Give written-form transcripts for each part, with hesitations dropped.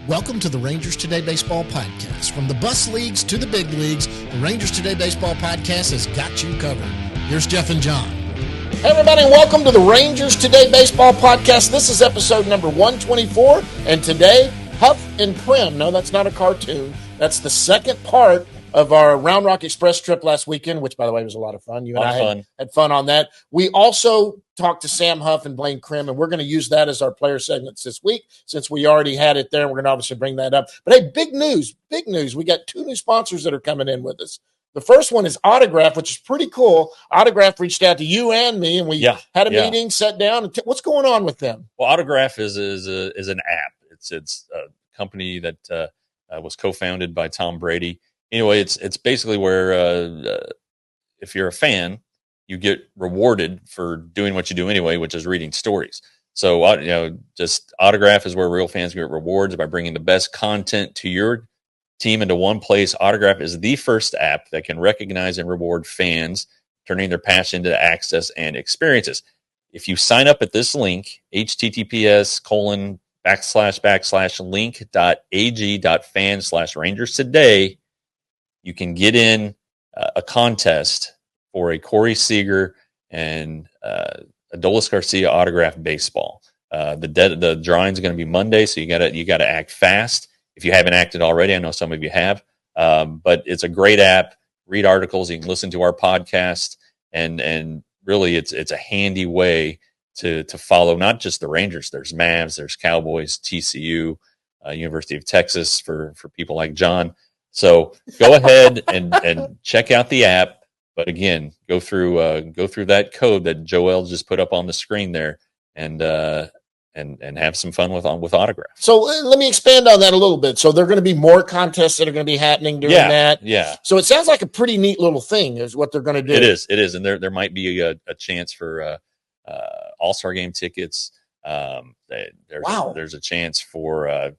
Welcome to the Rangers Today Baseball Podcast. From the bus leagues to the big leagues, the Rangers Today Baseball Podcast has got you covered. Here's Jeff and John. Hey, everybody, and welcome to the Rangers Today Baseball Podcast. This is episode number 124, and today, Huff and Crim. No, that's not a cartoon. That's the second part of our Round Rock Express trip last weekend, which, by the way, was a lot of fun. You and I had fun on that. We also talked to Sam Huff and Blaine Crim, and we're going to use that as our player segments this week since we already had it there. We're going to obviously bring that up. But, hey, big news. We got two new sponsors that are coming in with us. The first one is Autograph, which is pretty cool. Autograph reached out to you and me, and we had a meeting, sat down. And what's going on with them? Well, Autograph is an app. It's a company that was co-founded by Tom Brady. Anyway, it's basically where if you're a fan, you get rewarded for doing what you do anyway, which is reading stories. So, just Autograph is where real fans get rewards by bringing the best content to your team into one place. Autograph is the first app that can recognize and reward fans, turning their passion into access and experiences. If you sign up at this link, https://link.ag.fan/Rangers today, you can get in a contest for a Corey Seager and Adolis Garcia autograph baseball. The drawing is going to be Monday, so you got to act fast. If you haven't acted already, I know some of you have, but it's a great app. Read articles, you can listen to our podcast, and really, it's a handy way to follow not just the Rangers. There's Mavs, there's Cowboys, TCU, University of Texas for people like John. So go ahead and check out the app. But again, go through that code that Joel just put up on the screen there, and have some fun with Autograph. So let me expand on that a little bit. So there are going to be more contests that are going to be happening during that. Yeah. So it sounds like a pretty neat little thing is what they're going to do. It is, and there might be a chance for All-Star Game tickets. There's a chance for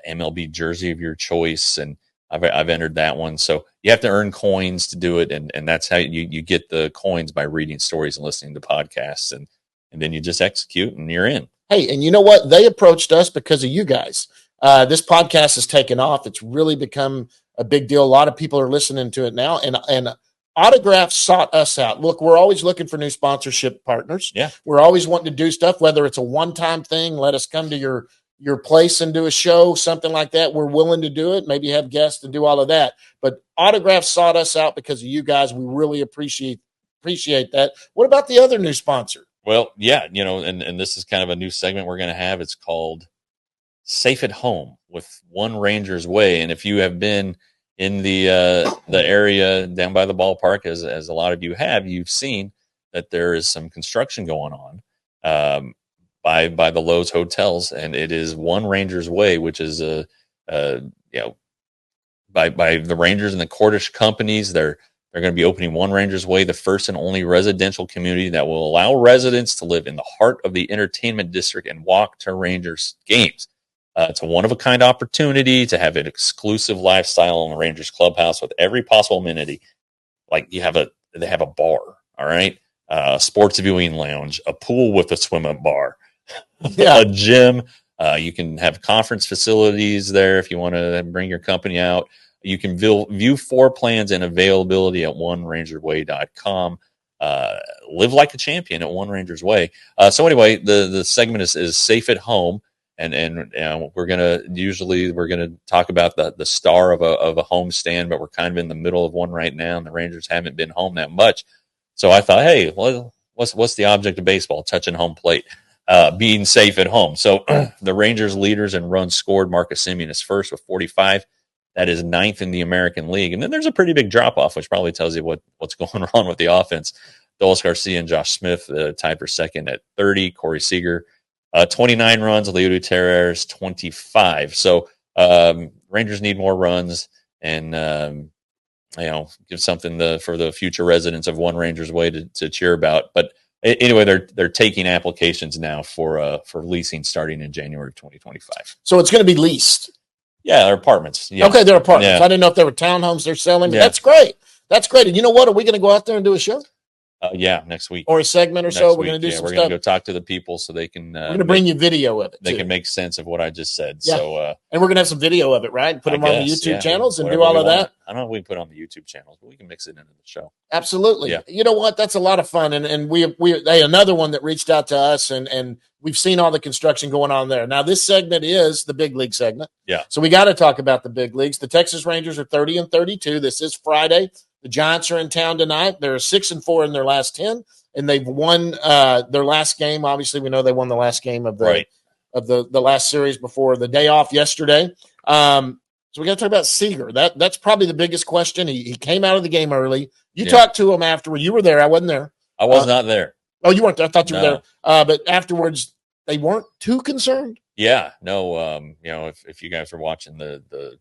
MLB jersey of your choice, and I've entered that one. So you have to earn coins to do it, and that's how you get the coins by reading stories and listening to podcasts, and then you just execute and you're in. Hey, and you know what? They approached us because of you guys. This podcast has taken off. It's really become a big deal. A lot of people are listening to it now, and Autograph sought us out. Look, we're always looking for new sponsorship partners. Yeah, we're always wanting to do stuff, whether it's a one-time thing, let us come to your place and do a show, something like that. We're willing to do it, maybe have guests and do all of that. But Autograph sought us out because of you guys. We really appreciate that. What about the other new sponsor? Well, yeah, and this is kind of a new segment we're going to have. It's called Safe at Home with One Rangers Way. And if you have been in the area down by the ballpark, as a lot of you have, you've seen that there is some construction going on by the Lowe's hotels, and it is One Rangers Way, which is by the Rangers and the Cordish companies. They're going to be opening One Rangers Way, the first and only residential community that will allow residents to live in the heart of the entertainment district and walk to Rangers games. It's a one-of-a-kind opportunity to have an exclusive lifestyle in the Rangers clubhouse with every possible amenity. Like they have a bar, all right, a sports viewing lounge, a pool with a swim-up bar, a gym. You can have conference facilities there if you want to bring your company out. You can view floor plans and availability at onerangersway.com. Live like a champion at One Rangers Way. So anyway, the segment is Safe at Home, and we're gonna talk about the star of a home stand, but we're kind of in the middle of one right now, and the Rangers haven't been home that much. So I thought, hey, what's the object of baseball? Touching home plate. Being safe at home. So the Rangers leaders in runs scored. Marcus Semien is first with 45. That is ninth in the American League. And then there's a pretty big drop-off, which probably tells you what's going on with the offense. Adolis Garcia and Josh Smith tied for second at 30. Corey Seager, 29 runs. Leo Gutierrez, 25. So Rangers need more runs and, give something for the future residents of One Rangers Way to cheer about. But anyway, they're taking applications now for leasing starting in January of 2025. So it's going to be leased. Yeah, they're apartments. Yeah. Okay, they're apartments. Yeah. I didn't know if they were townhomes they're selling. But that's great. That's great. And you know what? Are we going to go out there and do a show? Yeah, next week or a segment or so. We're going to do some we're stuff. going to go talk to the people so they can. We're going to bring you video of it. They can make sense of what I just said. Yeah. So, and we're going to have some video of it, right? Put them on the YouTube channels and do all of that. I don't know if we can put on the YouTube channels, but we can mix it into the show. Absolutely. Yeah. You know what? That's a lot of fun. And they another one that reached out to us, and we've seen all the construction going on there. Now, this segment is the big league segment. Yeah. So we got to talk about the big leagues. The Texas Rangers are 30-32. This is Friday. The Giants are in town tonight. They're 6-4 in their last 10, and they've won their last game. Obviously, we know they won the last game of the last series before the day off yesterday. So we got to talk about Seager. That's probably the biggest question. He came out of the game early. You talked to him afterward. You were there. I wasn't there. I was not there. Oh, you weren't there. I thought you were there. But afterwards, they weren't too concerned. Yeah, no. If you guys were watching the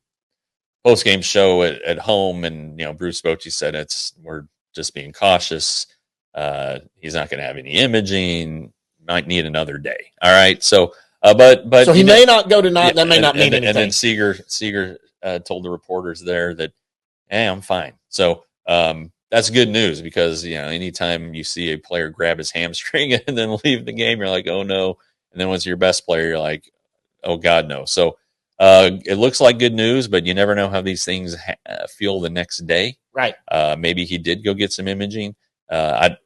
post game show at home, and Bruce Bochy said we're just being cautious. He's not going to have any imaging. Might need another day. All right. So, but so he may not go tonight. That may not mean anything. And then Seager told the reporters there that, hey, I'm fine. So that's good news, because anytime you see a player grab his hamstring and then leave the game, you're like, oh no. And then once your best player, you're like, oh God, no. So it looks like good news, but you never know how these things feel the next day. Right. Maybe he did go get some imaging.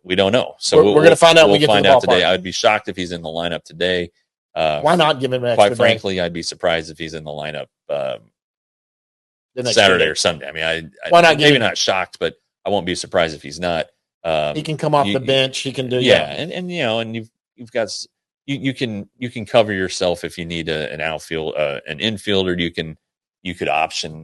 We don't know. So we're going to find out. We'll find out today. I'd be shocked if he's in the lineup today. Why not give him an extra Quite frankly, I'd be surprised if he's in the lineup Saturday or Sunday. I mean, why not? Maybe not shocked, but I won't be surprised if he's not. He can come off the bench. He can do. Yeah, and you've got. You can cover yourself if you need an outfield, an infielder. You could option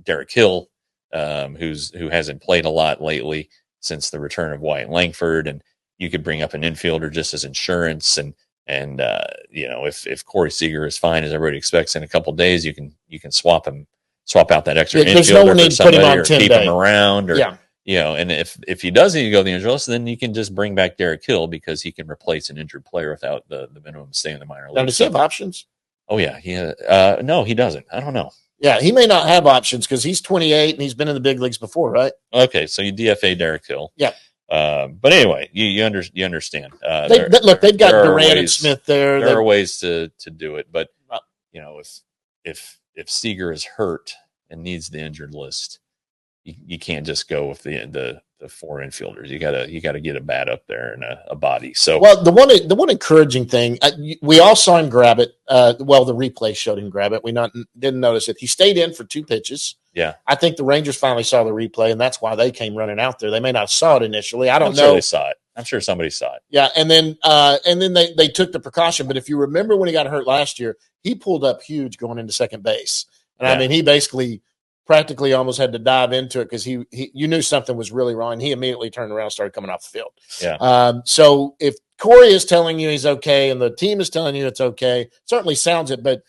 Derek Hill, who hasn't played a lot lately since the return of Wyatt Langford, and you could bring up an infielder just as insurance. And if Corey Seager is fine, as everybody expects, in a couple of days, you can swap out that extra infielder for somebody, or keep him around, or and if he does need to go to the injured list, then you can just bring back Derek Hill, because he can replace an injured player without the minimum stay in the minor league. Now, does he have options? Oh yeah, no, he doesn't. I don't know. Yeah, he may not have options because he's 28 and he's been in the big leagues before, right? Okay, so you DFA Derek Hill. Yeah. But anyway, you understand. They've got Durant and Smith there. There are ways to do it, but if Seager is hurt and needs the injured list, you can't just go with the four infielders. You gotta get a bat up there and a body. So, well, the one encouraging thing, we all saw him grab it. The replay showed him grab it. We didn't notice it. He stayed in for 2 pitches. Yeah, I think the Rangers finally saw the replay, and that's why they came running out there. They may not have saw it initially. I don't know. Sure they saw it. I'm sure somebody saw it. Yeah, and then they took the precaution. But if you remember when he got hurt last year, he pulled up huge going into second base, and I mean, he basically practically almost had to dive into it because he you knew something was really wrong. He immediately turned around and started coming off the field. Yeah. So if Corey is telling you he's okay and the team is telling you it's okay, certainly sounds it. But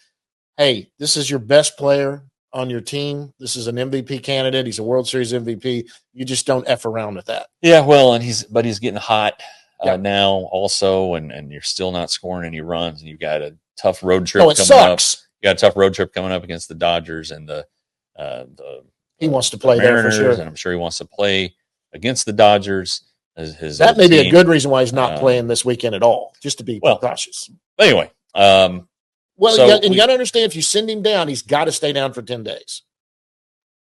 hey, this is your best player on your team. This is an MVP candidate. He's a World Series MVP. You just don't F around with that. Yeah, well, and he's getting hot now also, and you're still not scoring any runs, and you've got a tough road trip coming sucks. up. You got a tough road trip coming up against the Dodgers and he wants to play Mariners, there for sure, and I'm sure he wants to play against the Dodgers. That may be a good reason why he's not playing this weekend at all, just to be cautious. Anyway, you got to understand, if you send him down, he's got to stay down for 10 days,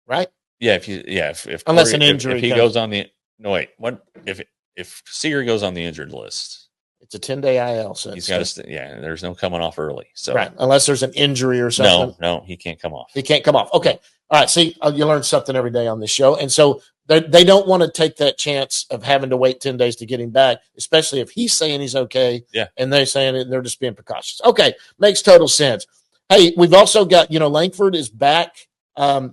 right? Yeah, if unless an injury, if he goes on the if Seager goes on the injured list, it's a 10-day IL. So he's got to stay. Yeah, there's no coming off early. So right, unless there's an injury or something. No, he can't come off. He can't come off. Okay, all right. See, you learn something every day on this show, and so they don't want to take that chance of having to wait 10 days to get him back, especially if he's saying he's okay. Yeah, and they're saying they're just being precautious. Okay, makes total sense. Hey, we've also got Langford is back.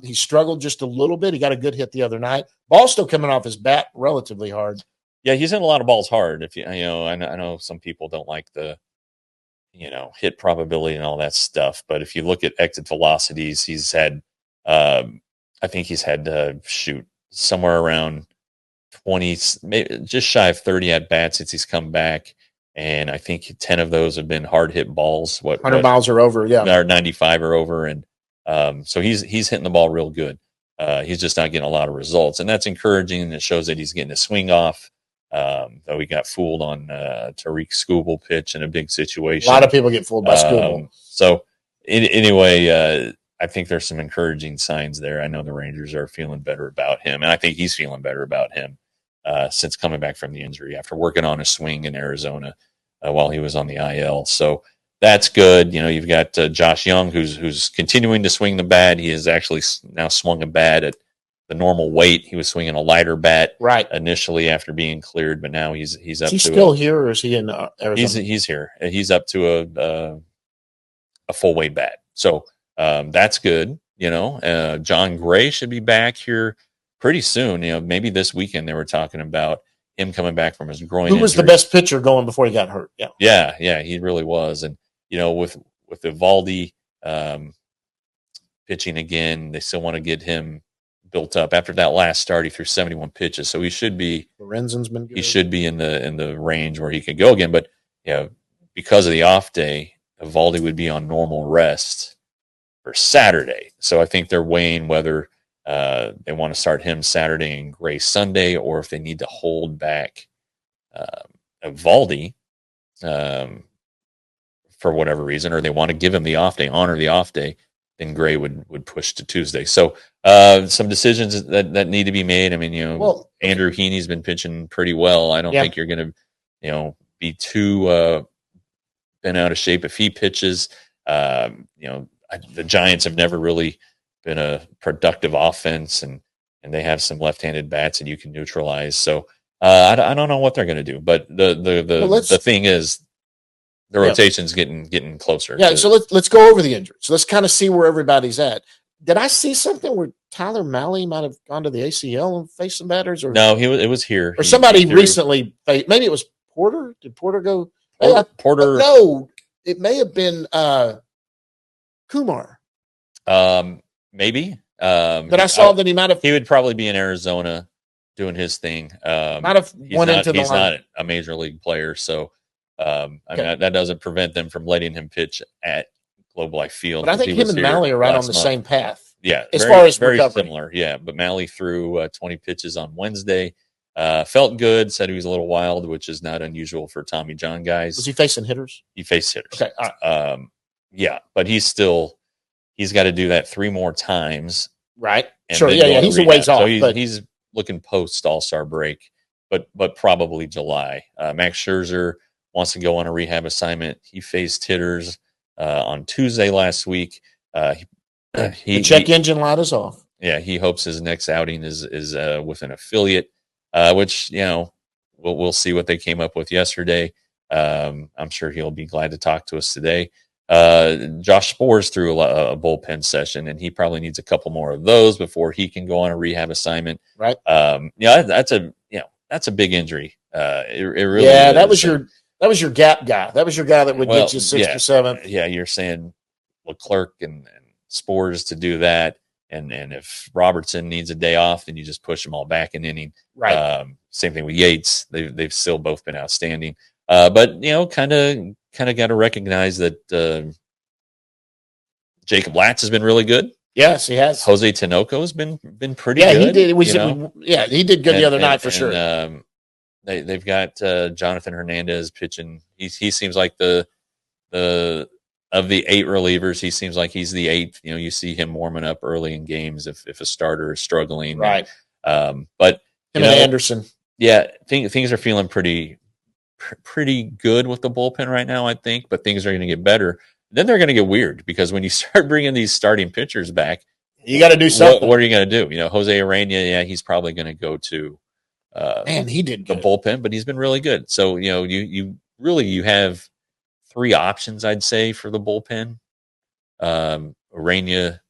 He struggled just a little bit. He got a good hit the other night. Ball still coming off his bat relatively hard. Yeah, he's in a lot of balls hard. If I know some people don't like the hit probability and all that stuff, but if you look at exit velocities, he's had I think he's had to shoot somewhere around 20, maybe just shy of 30 at bats since he's come back, and I think 10 of those have been hard hit balls. 100 miles or over, yeah, or 95 or over, and so he's hitting the ball real good. He's just not getting a lot of results, and that's encouraging, and it shows that he's getting his swing off. Though he got fooled on Tariq Skubal pitch in a big situation. A lot of people get fooled by Skubal. So anyway, I think there's some encouraging signs there. I know the Rangers are feeling better about him, and I think he's feeling better about him since coming back from the injury after working on a swing in Arizona while he was on the IL. So that's good. You've got Josh Young, who's continuing to swing the bat. He has actually now swung a bat at the normal weight. He was swinging a lighter bat initially after being cleared, but now he's up. Is he still here, or is he in Arizona? He's here. He's up to a full weight bat. So that's good. John Gray should be back here pretty soon. Maybe this weekend. They were talking about him coming back from his groin injury. Who was the best pitcher going before he got hurt? Yeah, he really was. And with Eovaldi pitching again, they still want to get him built up. After that last start, he threw 71 pitches, so he should be. Lorenzen's been good. He should be in the range where he can go again. But because of the off day, Eovaldi would be on normal rest for Saturday. So I think they're weighing whether they want to start him Saturday and Gray Sunday, or if they need to hold back Eovaldi for whatever reason, or they want to give him the off day, honor the off day, then Gray would push to Tuesday. So some decisions that need to be made. I mean, Andrew Heaney's been pitching pretty well. I don't think you're going to, be too been out of shape if he pitches. The Giants have never really been a productive offense, and they have some left-handed bats that you can neutralize. So I don't know what they're going to do, but the thing is, the rotation's getting closer. Yeah, so let's go over the injuries. So let's kind of see where everybody's at. Did I see something where Tyler Malley might have gone to the ACL and faced some batters? Or no, it was here. Or somebody recently faced, maybe it was Porter. Did Porter go? Porter. No, it may have been Kumar. Maybe. But I saw that he might have. He would probably be in Arizona doing his thing. Might have went into the line. He's not a major league player, so I mean, that doesn't prevent them from letting him pitch at Globe Life Field. But I think him and Malley are right on the same path. Yeah, as far as very recovery. similar. Yeah, but Malley threw 20 pitches on Wednesday. Felt good. Said he was a little wild, which is not unusual for Tommy John guys. Was he facing hitters? He faced hitters. Okay. All right. Yeah, but he's got to do that 3 more times. Right. Sure. Yeah. He's a ways off. So he's looking post All-Star break, but probably July. Max Scherzer wants to go on a rehab assignment. He faced hitters on Tuesday last week. The check engine light is off. Yeah, he hopes his next outing is with an affiliate, which we'll see what they came up with yesterday. I'm sure he'll be glad to talk to us today. Josh Spores threw a bullpen session, and he probably needs a couple more of those before he can go on a rehab assignment. Right. That's a big injury. It really is. That was your gap guy. That was your guy that would get you 6th or 7th. Yeah, you're saying Leclerc and Spores to do that, and if Robertson needs a day off, then you just push them all back an inning. Right. Same thing with Yates. They've still both been outstanding. But kind of got to recognize that Jacob Latz has been really good. Yes, he has. Jose Tinoco has been pretty good. He did good the other night for sure. They've got Jonathan Hernandez pitching. He seems like the of the 8 relievers, he seems like he's the 8th. You see him warming up early in games if a starter is struggling. Right. But him and Anderson. Yeah, things are feeling pretty good with the bullpen right now, I think. But things are going to get better. Then they're going to get weird because when you start bringing these starting pitchers back, you got to do something. What are you going to do? Jose Urena, he's probably going to go to he did the bullpen, but he's been really good. So you have 3 options, I'd say, for the bullpen: Urena,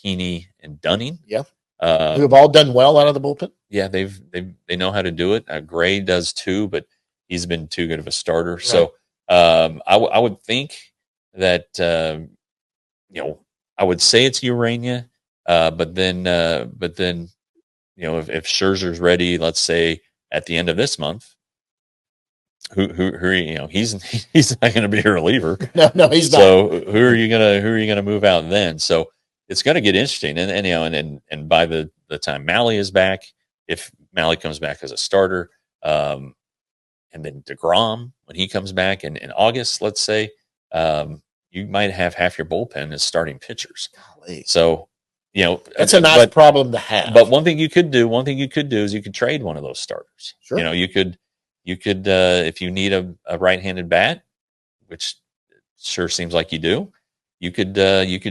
Heaney, and Dunning. Yeah, who have all done well out of the bullpen. Yeah, they know how to do it. Gray does too, but he's been too good of a starter. Right. So I would think that I would say it's Urena, but then if Scherzer's ready, let's say at the end of this month, who he's not going to be a reliever. No, he's not. So who are you gonna move out then? So it's going to get interesting, and by the time Malley is back, if Malley comes back as a starter, and then DeGrom, when he comes back in August, let's say, you might have half your bullpen as starting pitchers. Golly. So, that's a nice problem to have. But one thing you could do is you could trade one of those starters. Sure. You could if you need a right-handed bat, which sure seems like you do, you could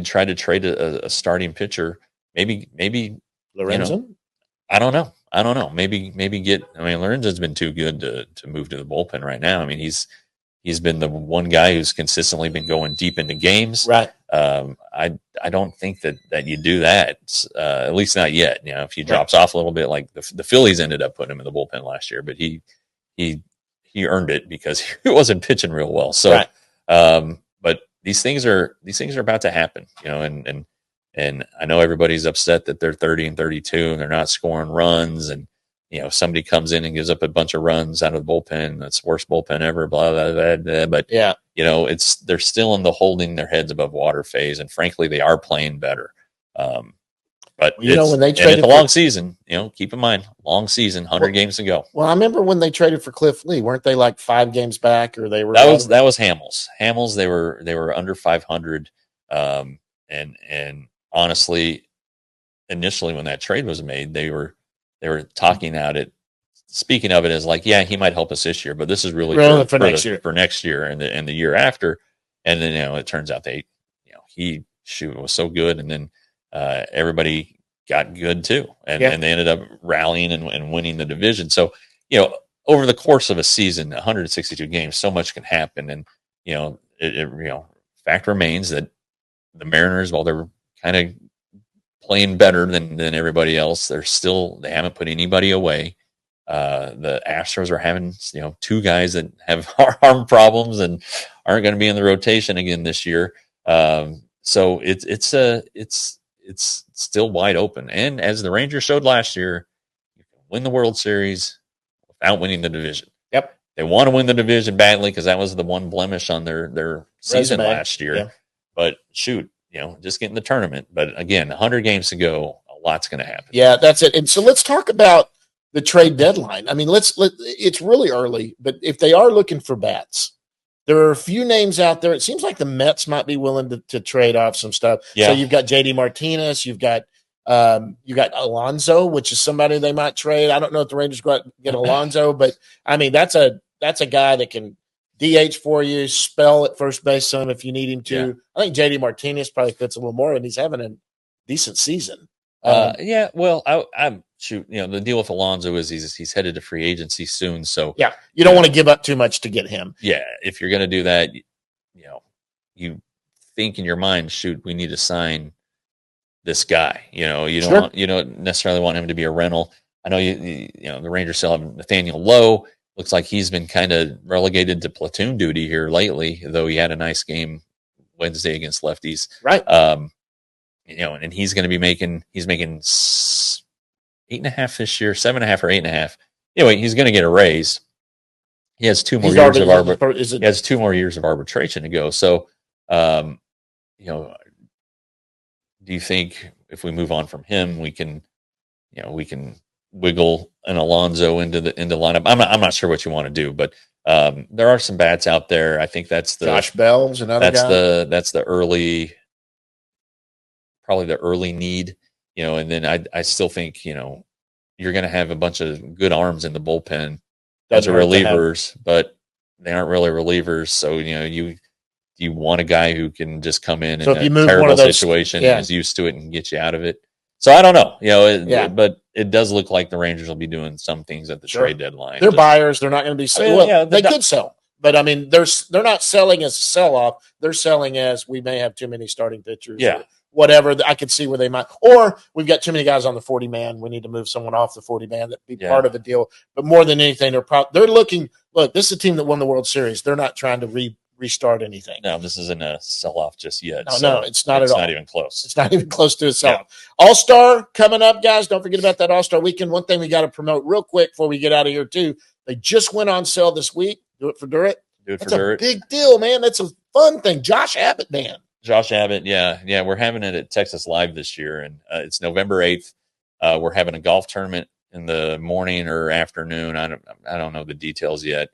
try to trade a starting pitcher. Maybe Lorenzen? I don't know. Maybe get. I mean, Lorenzen's been too good to move to the bullpen right now. I mean, he's been the one guy who's consistently been going deep into games. Right. I don't think that you do that, at least not yet. If he drops off a little bit, like the Phillies ended up putting him in the bullpen last year, but he earned it because he wasn't pitching real well. So, but these things are about to happen, and I know everybody's upset that they're 30 and 32 and they're not scoring runs, and somebody comes in and gives up a bunch of runs out of the bullpen. That's the worst bullpen ever. Blah blah blah. Blah. But they're still in the holding their heads above water phase, and frankly, they are playing better. But when they traded, it's a long season. Keep in mind, long season, 100 games to go. Well, I remember when they traded for Cliff Lee, weren't they like 5 games back, or they were? That was Hamels. They were under 500, and honestly, initially when that trade was made, they were talking out it, speaking of it as like, yeah, he might help us this year, but this is really for next year and the year after. And then it turns out he was so good, and then everybody got good too, and they ended up rallying and winning the division. So over the course of a season, 162 games, so much can happen, and fact remains that the Mariners, while they're kind of playing better than everybody else, they haven't put anybody away. The Astros are having 2 guys that have arm problems and aren't going to be in the rotation again this year. So it's still wide open. And as the Rangers showed last year, you can win the World Series without winning the division. Yep. They want to win the division badly because that was the one blemish on their season last year. Yeah. But shoot, just get in the tournament. But again, 100 games to go, a lot's going to happen. Yeah, that's it. And so let's talk about the trade deadline. I mean, it's really early, but if they are looking for bats, there are a few names out there. It seems like the Mets might be willing to trade off some stuff. Yeah. So you've got JD Martinez, you've got Alonso, which is somebody they might trade. I don't know if the Rangers go out and get Alonso, but I mean, that's a guy that can DH for you, spell at first base some if you need him to. Yeah. I think JD Martinez probably fits a little more, and he's having a decent season. Well, I'm shoot. The deal with Alonso is he's headed to free agency soon, so yeah, you don't want to give up too much to get him. Yeah, if you're going to do that, you think in your mind, shoot, we need to sign this guy. You don't necessarily want him to be a rental. I know the Rangers still have Nathaniel Lowe. Looks like he's been kind of relegated to platoon duty here lately, though he had a nice game Wednesday against lefties. Right. And he's going to be making 8.5 this year, 7.5 or 8.5. Anyway, he's going to get a raise. He has 2 more years of 2 more years of arbitration to go. So, do you think if we move on from him, we can wiggle an Alonso into lineup? I'm not sure what you want to do, but there are some bats out there. I think that's the Josh Bell's another guy. That's the early, probably the early need, and then I still think, you're going to have a bunch of good arms in the bullpen as relievers, but they aren't really relievers. So, you want a guy who can just come in a terrible situation and is used to it and get you out of it. So I don't know, but it does look like the Rangers will be doing some things at the trade deadline. They're buyers. They're not going to be selling. They could sell, but I mean, they're not selling as a sell-off. They're selling as we may have too many starting pitchers. Yeah. Whatever. I could see where they might, or we've got too many guys on the 40-man. We need to move someone off the 40-man that be part of the deal. But more than anything, they're looking. Look, this is a team that won the World Series. They're not trying to restart anything. No, this isn't a sell-off just yet. No, it's not at all. It's not even close. It's not even close to a sell-off. Yeah. All-Star coming up, guys. Don't forget about that All-Star weekend. One thing we got to promote real quick before we get out of here, too. They just went on sale this week. Do it for Durrett. That's a big deal, man. That's a fun thing. Josh Abbott, man. Josh Abbott, yeah. We're having it at Texas Live this year, and it's November 8th. We're having a golf tournament in the morning or afternoon. I don't know the details yet.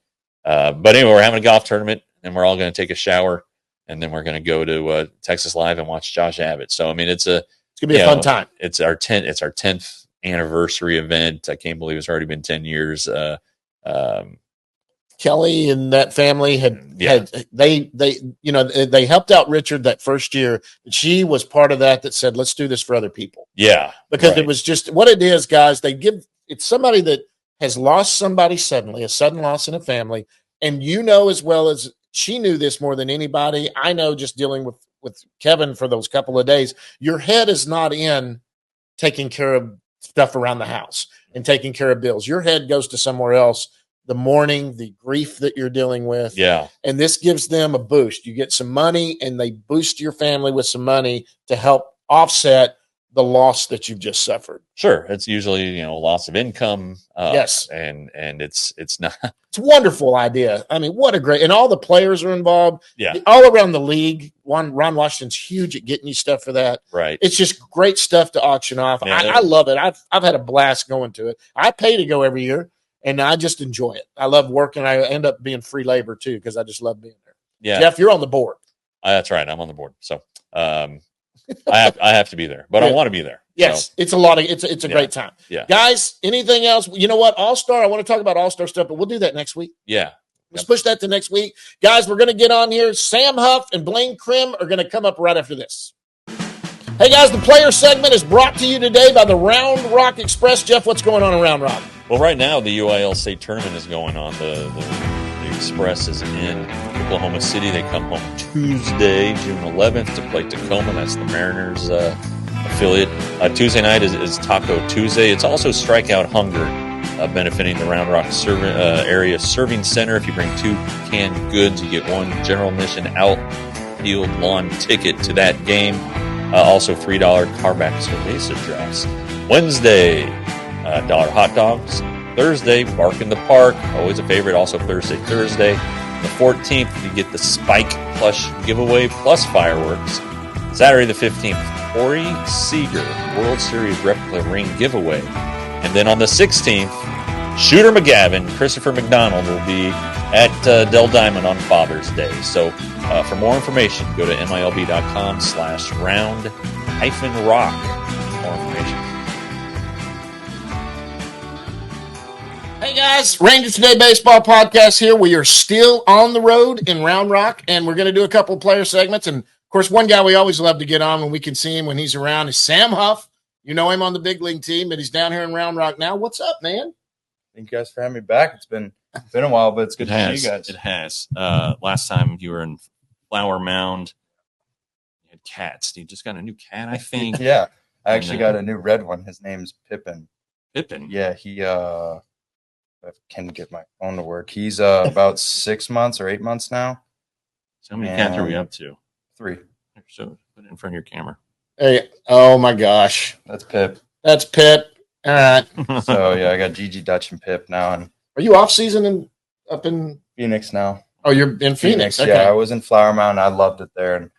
But anyway, we're having a golf tournament, and we're all going to take a shower, and then we're going to go to Texas Live and watch Josh Abbott. So I mean, it's going to be a fun time. It's our 10th anniversary event. I can't believe it's already been 10 years. Kelly and that family they helped out Richard that first year. She was part of that said, let's do this for other people. Yeah. Because it was just what it is, guys. It's somebody that has lost somebody suddenly, a sudden loss in a family. And as well as she knew this more than anybody. I know just dealing with Kevin for those couple of days, your head is not in taking care of stuff around the house and taking care of bills. Your head goes to somewhere else. The mourning, the grief that you're dealing with. Yeah. And this gives them a boost. You get some money and they boost your family with some money to help offset the loss that you've just suffered. Sure. It's usually, loss of income. Yes. And it's not. It's a wonderful idea. I mean, what a great, and all the players are involved. Yeah. All around the league. Ron Washington's huge at getting you stuff for that. Right. It's just great stuff to auction off. Yeah, I love it. I've had a blast going to it. I pay to go every year. And I just enjoy it. I love working. I end up being free labor too because I just love being there. Yeah, Jeff, you're on the board. That's right. I'm on the board, so I have to be there, but I want to be there. Yes, so. It's a great time. Yeah, guys. Anything else? You know what? All-Star. I want to talk about All-Star stuff, but we'll do that next week. Yeah, let's push that to next week, guys. We're going to get on here. Sam Huff and Blaine Crim are going to come up right after this. Hey guys, the player segment is brought to you today by the Round Rock Express. Jeff, what's going on in Round Rock? Well, right now the UIL state tournament is going on. The Express is in Oklahoma City. They come home Tuesday, June 11th, to play Tacoma. That's the Mariners affiliate. Tuesday night is Taco Tuesday. It's also Strikeout Hunger, benefiting the Round Rock area serving center. If you bring 2 canned goods, you get 1 general admission outfield lawn ticket to that game. Also $3 carback cerveza drafts. Wednesday, $1 hot dogs. Thursday, Bark in the Park, always a favorite. Also Thursday. The 14th, you get the Spike plush giveaway plus fireworks. Saturday the 15th, Corey Seager World Series replica ring giveaway. And then on the 16th, Shooter McGavin, Christopher McDonald will be at Dell Diamond on Father's Day. So for more information, go to milb.com/round-rock for more information. Hey guys, Rangers Today Baseball Podcast here. We are still on the road in Round Rock, and we're going to do a couple of player segments. And of course, one guy we always love to get on when we can see him when he's around is Sam Huff. You know him on the big league team, but he's down here in Round Rock now. What's up, man? Thank you guys for having me back. It's been a while, but it's good to see you guys. It has. Last time you were in Flower Mound, you had cats. You just got a new cat, I think. Yeah, I actually got a new red one. His name's Pippin. Pippin? Yeah, he I can get my phone to work. He's about 6 months or 8 months now. So how many cats are we up to? 3. So put it in front of your camera. Hey, oh my gosh. That's Pip. That's Pip. All right. So yeah, I got Gigi, Dutch, and Pip now. And are you off season up in Phoenix now? Oh, you're in Phoenix. Okay. Yeah, I was in Flower Mound. I loved it there, and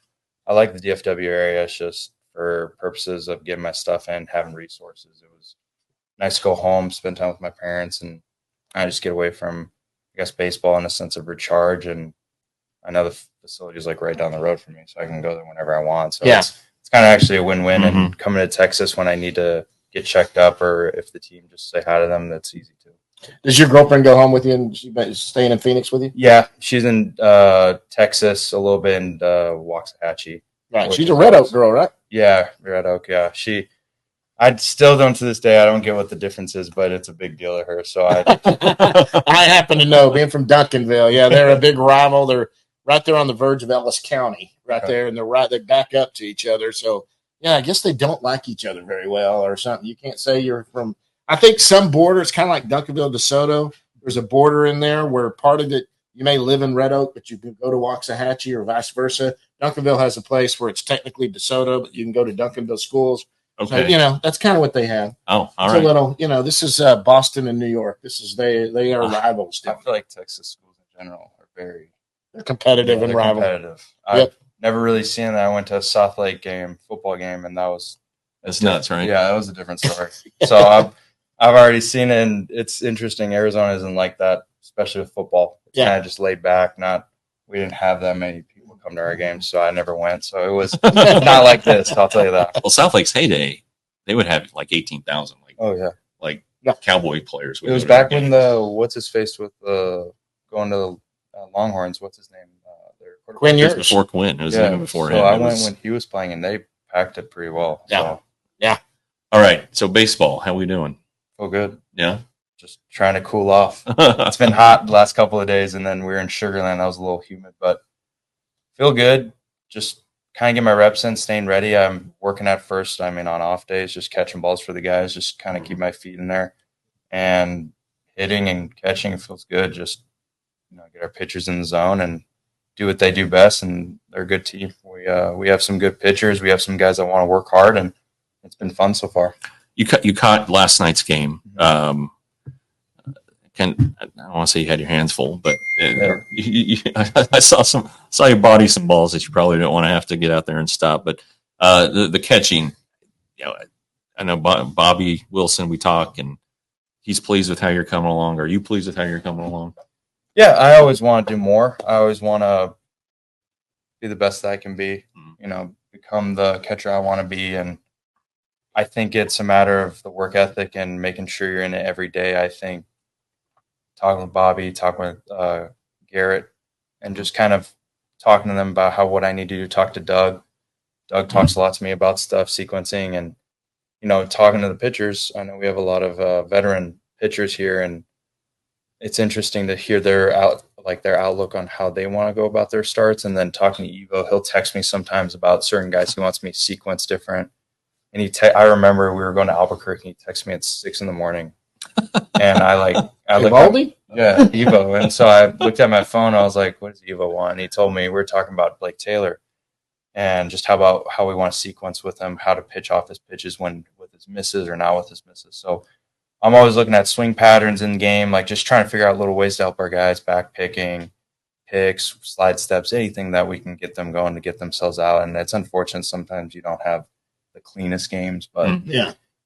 I like the DFW area. It's just for purposes of getting my stuff in, having resources. It was nice to go home, spend time with my parents, and I just get away from, I guess, baseball in a sense of recharge. And I know the facility is like right down the road from me, so I can go there whenever I want. So yeah, it's kind of actually a win-win. Mm-hmm. And coming to Texas when I need to get checked up, or if the team just say hi to them, that's easy too. Does your girlfriend go home with you and she's staying in Phoenix with you? Yeah, she's in Texas a little bit in Waxahachie. Right, she's a Red Oak girl, right? Yeah, Red Oak. Yeah, I still don't to this day. I don't get what the difference is, but it's a big deal to her. So I happen to know, being from Duncanville. Yeah, they're a big rival. They're right there on the verge of Ellis County, right there, and they're back up to each other. So yeah, I guess they don't like each other very well, or something. You can't say you're from. I think some border, it's kind of like Duncanville, DeSoto. There's a border in there where part of it, you may live in Red Oak, but you can go to Waxahachie or vice versa. Duncanville has a place where it's technically DeSoto, but you can go to Duncanville schools. Okay. So, that's kind of what they have. Oh, all it's right. a little, this is Boston and New York. They are rivals. I feel like Texas schools in general are they're competitive and rival. Competitive. I've never really seen that. I went to a South Lake football game, and that's nuts, right? Yeah, that was a different story. So I've already seen it, and it's interesting. Arizona isn't like that especially with football. It's Yeah. kind of just laid back. We didn't have that many people come to our games, so I never went. So it was not like this. I'll tell you that. Well, South Lake's heyday, they would have like 18,000. Oh yeah, like Yeah. Cowboy players. it was back when what's his face with going to the Longhorns. What's his name? Quinn It was Ewers. before Quinn. It was even before him. So I It went was- when he was playing, and they packed it pretty well. Yeah. So All right. So baseball, how we doing? feel good. Yeah. Just trying to cool off. It's been hot the last couple of days, and then we were in Sugar Land. That was a little humid, but feel good. Just kind of get my reps in, staying ready. I'm working at first. I mean, on off days, just catching balls for the guys, just kind of keep my feet in there, and hitting and catching feels good. Just get our pitchers in the zone and do what they do best, and they're a good team. We have some good pitchers. We have some guys that want to work hard, and it's been fun so far. You caught last night's game. I don't want to say you had your hands full, but I saw you body some balls that you probably don't want to have to get out there and stop. But the catching, I know Bobby Wilson. We talk, and he's pleased with how you're coming along. Are you pleased with how you're coming along? Yeah, I always want to do more. I always want to be the best that I can be. Become the catcher I want to be, and I think it's a matter of the work ethic and making sure you're in it every day. I think talking with Bobby, talking with Garrett, and just kind of talking to them about what I need to do. Talk to Doug. Doug talks a lot to me about stuff, sequencing, and talking to the pitchers. I know we have a lot of veteran pitchers here, and it's interesting to hear their outlook on how they want to go about their starts. And then talking to Evo, he'll text me sometimes about certain guys he wants me to sequence different. And I remember we were going to Albuquerque. He texted me at 6 a.m. And I Evaldi? Yeah, Evo. And so I looked at my phone. I was like, what does Evo want? And he told me we were talking about Blake Taylor and just how we want to sequence with him, how to pitch off his pitches with his misses or not with his misses. So I'm always looking at swing patterns in the game, like just trying to figure out little ways to help our guys, back picking, picks, slide steps, anything that we can get them going to get themselves out. And it's unfortunate sometimes you don't have the cleanest games, but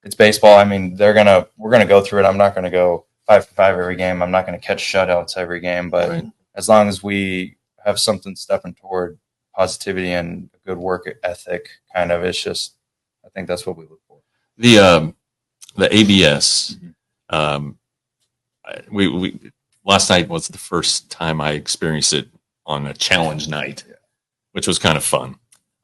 it's baseball. I mean, we're gonna go through it. I'm not gonna go 5 for 5 every game. I'm not gonna catch shutouts every game, but as long as we have something stepping toward positivity and a good work ethic, kind of, it's just, I think that's what we look for. The ABS. We last night was the first time I experienced it on a challenge night, which was kind of fun.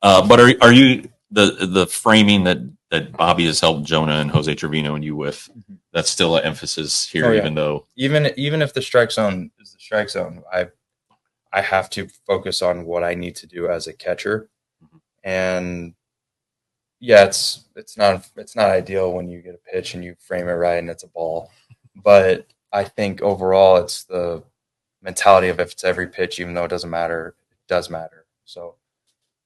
But are you the framing that Bobby has helped Jonah and Jose Trevino and you with? That's still an emphasis here, even though even if the strike zone is the strike zone, I have to focus on what I need to do as a catcher, and it's not ideal when you get a pitch and you frame it right and it's a ball, but I think overall it's the mentality of if it's every pitch, even though it doesn't matter, it does matter. So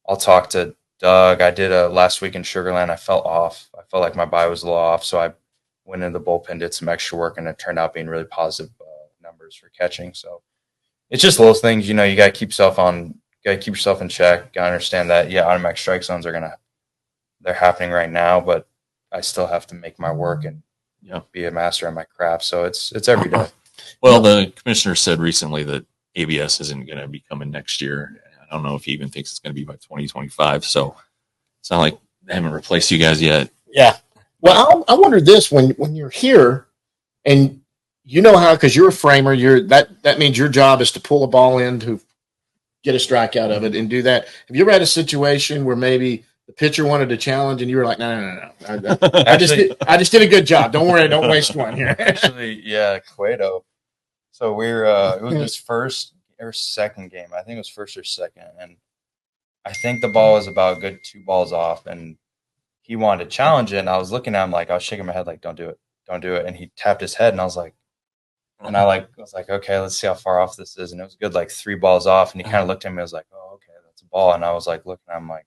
I'll talk to Doug. I did last week in Sugar Land. I felt off. I felt like my body was a little off, so I went into the bullpen, did some extra work, and it turned out being really positive numbers for catching. So it's just little things, you got to keep yourself in check. Got to understand that automatic strike zones they're happening right now, but I still have to make my work and be a master at my craft. So it's every day. Well, the commissioner said recently that ABS isn't going to be coming next year. I don't know if he even thinks it's going to be by 2025. So it's not like they haven't replaced you guys yet. Yeah. Well, I wonder this when you're here, and how, because you're a framer, that means your job is to pull a ball in to get a strike out of it and do that. Have you ever had a situation where maybe the pitcher wanted to challenge and you were like, no. I just did a good job. Don't worry, don't waste one here. Actually, Cueto. So it was his first or second game. I think it was first or second, and I think the ball was about a good 2 balls off, and he wanted to challenge it. And I was looking at him I was shaking my head like, don't do it. And he tapped his head, and I was like, okay, let's see how far off this is. And it was good, 3 balls off. And he kind of looked at me. I was like, oh, okay, that's a ball. And I was like, looking at him like,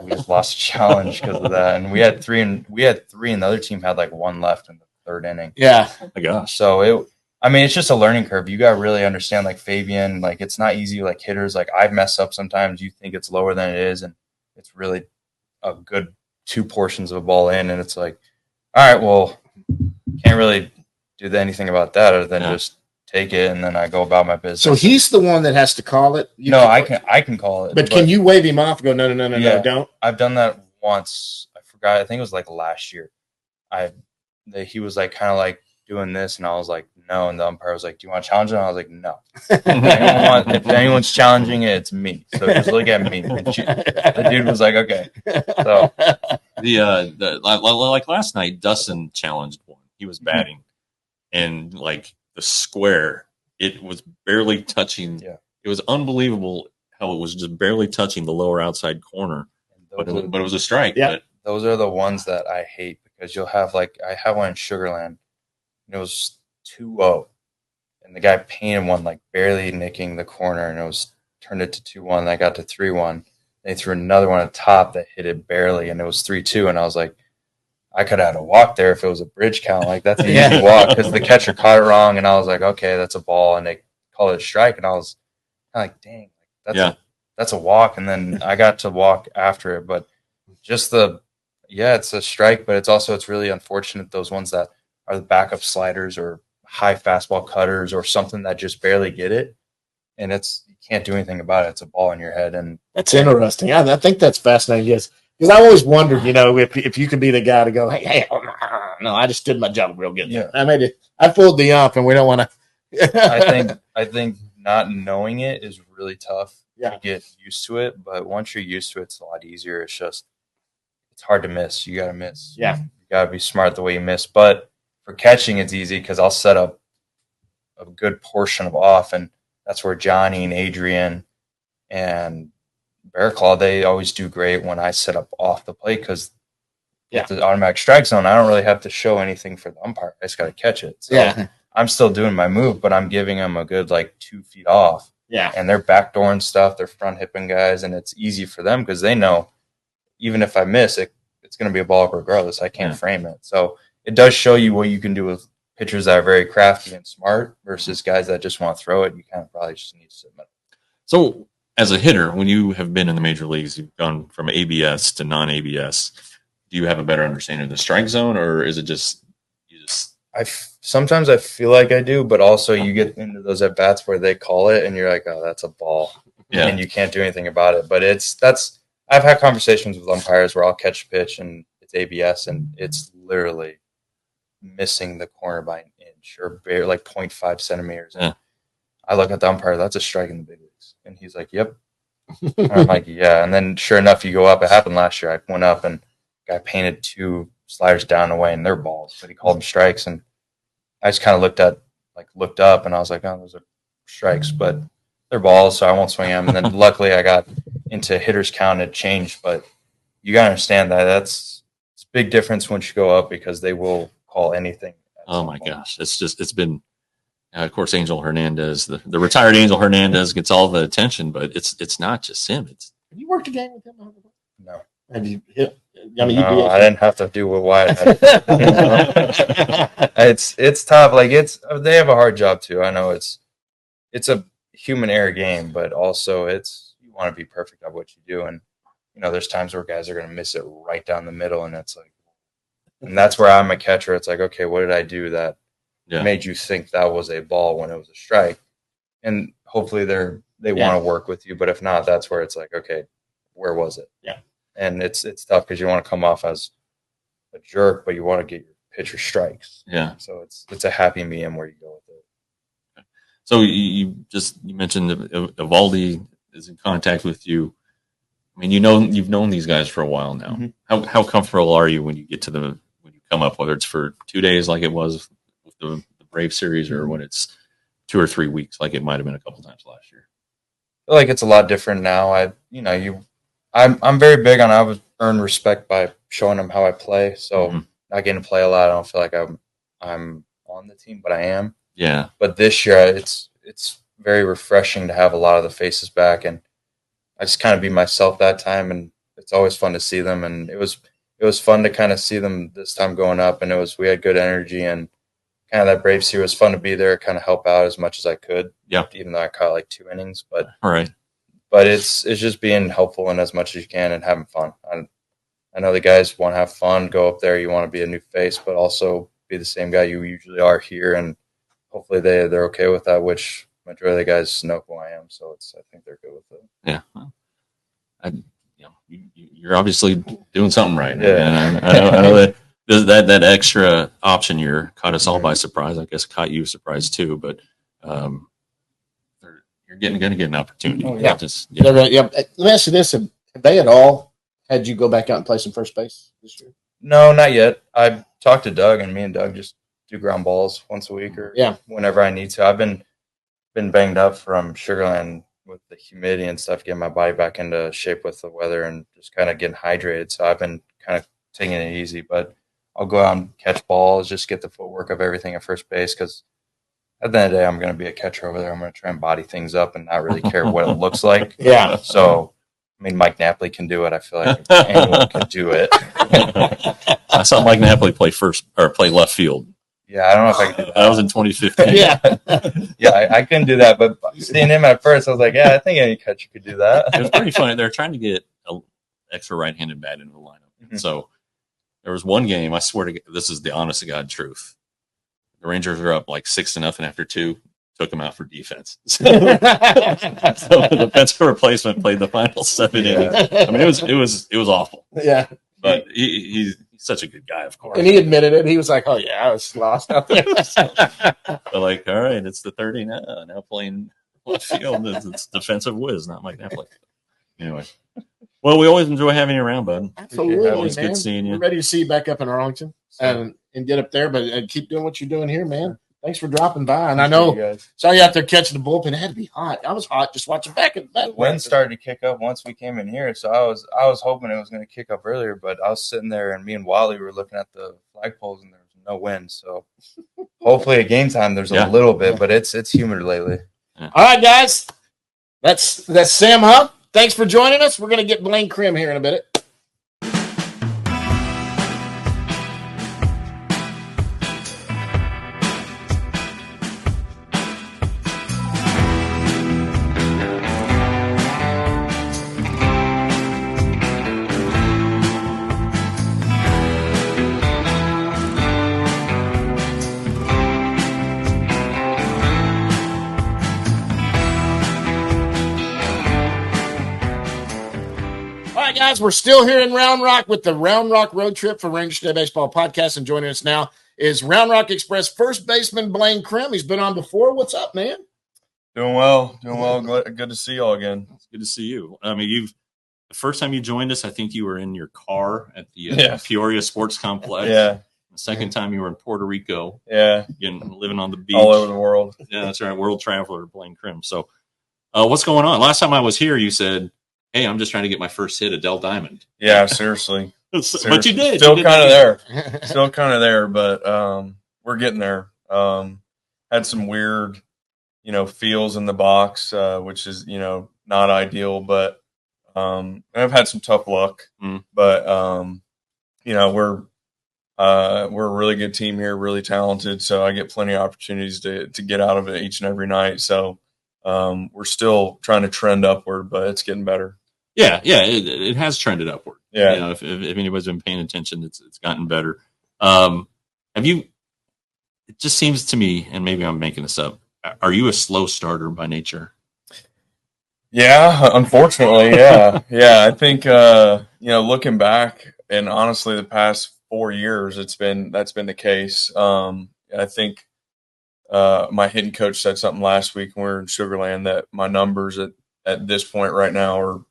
we just lost a challenge because of that. And we had 3, and the other team had 1 left in the 3rd inning. Yeah. Oh my gosh. So it's just a learning curve. You got to really understand, Fabian, it's not easy. Hitters, I mess up sometimes. You think it's lower than it is, and it's really a good 2 portions of a ball in. And it's like, all right, well, can't really do anything about that other than just take it, and then I go about my business. So he's the one that has to call it? I can call it. But can you wave him off and go, no, don't? I've done that once. I forgot. I think it was like last year. He was like kind of like doing this, and I was like, no. And the umpire was like, do you want to challenge it? And I was like, no. If anyone's challenging it, it's me. So just look at me. And the dude was like, okay. So like last night, Dustin challenged one. He was batting, and like the square, it was barely touching. Yeah. It was unbelievable how it was just barely touching the lower outside corner, but it was a strike. Yeah. But those are the ones that I hate because you'll have I have one in Sugarland, and it was 2-0, and the guy painted one like barely nicking the corner, and it was turned it to 2-1. I got to 3-1. They threw another one at top that hit it barely, and it was 3-2. And I was like, I could have had a walk there if it was a bridge count. Like that's an easy walk because the catcher caught it wrong, and I was like, okay, that's a ball, and they called it a strike, and I was kind of like, dang, that's a walk, and then I got to walk after it, but just it's a strike, but it's really unfortunate those ones that are the backup sliders or high fastball cutters or something that just barely get it, and you can't do anything about it. It's a ball in your head, and that's interesting. I think that's fascinating. Yes, because I've always wondered, if you could be the guy to go, hey, no, I just did my job real good. Yeah, I fooled the ump, and we don't want to. I think not knowing it is really tough to get used to it, but once you're used to it, it's a lot easier. It's hard to miss. You got to miss. Yeah, you got to be smart the way you miss, but for catching, it's easy because I'll set up a good portion of off, and that's where Johnny and Adrian and Bear Claw, they always do great when I set up off the plate because with the automatic strike zone, I don't really have to show anything for the umpire. I just got to catch it. So I'm still doing my move, but I'm giving them a good 2 feet off. Yeah, and they're backdooring stuff. They're front hipping guys, and it's easy for them because they know even if I miss it, it's going to be a ball regardless. I can't frame it. So it does show you what you can do with pitchers that are very crafty and smart versus guys that just want to throw it. You kind of probably just need to submit. So as a hitter, when you have been in the major leagues, you've gone from ABS to non-ABS. Do you have a better understanding of the strike zone, or is it just sometimes I feel like I do, but also you get into those at bats where they call it and you're like, oh, that's a ball, and you can't do anything about it. But I've had conversations with umpires where I'll catch a pitch and it's ABS and it's literally missing the corner by an inch or bare 0.5 centimeters. Yeah. I look at the umpire, that's a strike in the big leagues, and he's like, yep. And I'm like, yeah. And then sure enough, you go up. It happened last year. I went up and guy painted 2 sliders down away and they're balls, but he called them strikes. And I just kind of looked up and I was like, oh, those are strikes, but they're balls, so I won't swing them. And then luckily I got into hitters count. It changed, but you got to understand that it's a big difference once you go up because they will call anything. Oh my gosh. It's been, of course, Angel Hernandez, the retired Angel Hernandez gets all the attention, but it's not just him. Have you worked a game with him? No. Have you? No, I didn't have to do what Wyatt had. It's tough. They have a hard job too. I know it's a human error game, but also you want to be perfect at what you do. And there's times where guys are going to miss it right down the middle, and and that's where I'm a catcher. It's like, okay, what did I do that made you think that was a ball when it was a strike? And hopefully they want to work with you, but if not, that's where it's like, okay, where was it? Yeah. And it's tough because you want to come off as a jerk, but you want to get your pitcher strikes. Yeah. So it's a happy medium where you go with it. So you mentioned Evaldi is in contact with you. I mean, you've known these guys for a while now. Mm-hmm. How comfortable are you when you come up, whether it's for 2 days like it was with the Brave series, or when it's 2 or 3 weeks like it might have been a couple times last year? I feel like it's a lot different now. I'm very big on I would earn respect by showing them how I play. So not getting to play a lot, I don't feel like I'm on the team, but I am. Yeah. But this year, it's very refreshing to have a lot of the faces back, and I just kind of be myself that time, and it's always fun to see them. And it was fun to kind of see them this time going up, and we had good energy, and kind of that Braves series was fun to be there, kind of help out as much as I could. Yeah. Even though I caught 2 innings, but all right. But it's just being helpful and as much as you can and having fun. I know the guys want to have fun, go up there. You want to be a new face, but also be the same guy you usually are here. And hopefully they're okay with that, which majority of the guys know who I am. So I think they're good with it. Yeah. You're obviously doing something right. Yeah. And I know that extra option year caught us all by surprise. I guess it caught you surprise too, but you're going to get an opportunity. Oh, yeah. Let me ask you this. Have they at all had you go back out and play some first base this year? No, not yet. I talked to Doug, and me and Doug just do ground balls once a week or whenever I need to. I've been banged up from Sugarland with the humidity and stuff, getting my body back into shape with the weather and just kind of getting hydrated. So I've been kind of taking it easy, but I'll go out and catch balls, just get the footwork of everything at first base, because at the end of the day, I'm going to be a catcher over there. I'm going to try and body things up and not really care what it looks like. Yeah. So, I mean, Mike Napoli can do it. I feel like anyone can do it. I saw Mike Napoli play left field. Yeah, I don't know if I could do that. That was in 2015. Yeah, I couldn't do that. But seeing him at first, I was like, yeah, I think any catcher could do that. It was pretty funny. They're trying to get an extra right-handed bat into the lineup. Mm-hmm. So there was one game, I swear to God, this is the honest to God truth. The Rangers were up like 6-0 after 2. Took him out for defense. So the defensive replacement played the final 7 innings. I mean, it was awful. Yeah. But he's such a good guy, of course. And he admitted it. He was like, "Oh yeah, I was lost out there." But like, all right, it's the 30 now playing left field. It's defensive whiz, not Mike Napoli. Anyway, well, we always enjoy having you around, bud. Absolutely, always man. Good seeing you. We're ready to see you back up in Arlington and get up there, but keep doing what you're doing here, man. Thanks for dropping by. And I know, saw you out there catching the bullpen. It had to be hot. I was hot just watching back. The wind started to kick up once we came in here, so I was hoping it was going to kick up earlier. But I was sitting there, and me and Wally were looking at the flagpoles, and there was no wind. So hopefully at game time there's a little bit, but it's humid lately. Yeah. All right, guys, that's Sam Huff. Thanks for joining us. We're going to get Blaine Crim here in a minute. Guys, we're still here in Round Rock with the Round Rock Road Trip for Rangers Today Baseball Podcast, and joining us now is Round Rock Express first baseman Blaine Crim. He's been on before. What's up, man? Doing well. Good to see y'all again. It's good to see you. I mean, the first time you joined us, I think you were in your car at the Peoria Sports Complex. Yeah. The second time you were in Puerto Rico. Yeah. Again, living on the beach. All over the world. Yeah, that's right. World traveler Blaine Crim. So what's going on? Last time I was here, you said, hey, I'm just trying to get my first hit at Dell Diamond. Yeah, seriously. But you did. Still kind of there. Still kind of there, but we're getting there. Had some weird, feels in the box, which is, not ideal, but I've had some tough luck. But, we're a really good team here, really talented, so I get plenty of opportunities to get out of it each and every night. So we're still trying to trend upward, but it's getting better. Yeah, it has trended upward. Yeah, if anybody's been paying attention, it's gotten better. Have you? It just seems to me, and maybe I'm making this up. Are you a slow starter by nature? Yeah, unfortunately, yeah. I think looking back, and honestly, the past 4 years, that's been the case. I think my hitting coach said something last week when we were in Sugarland that my numbers at this point right now are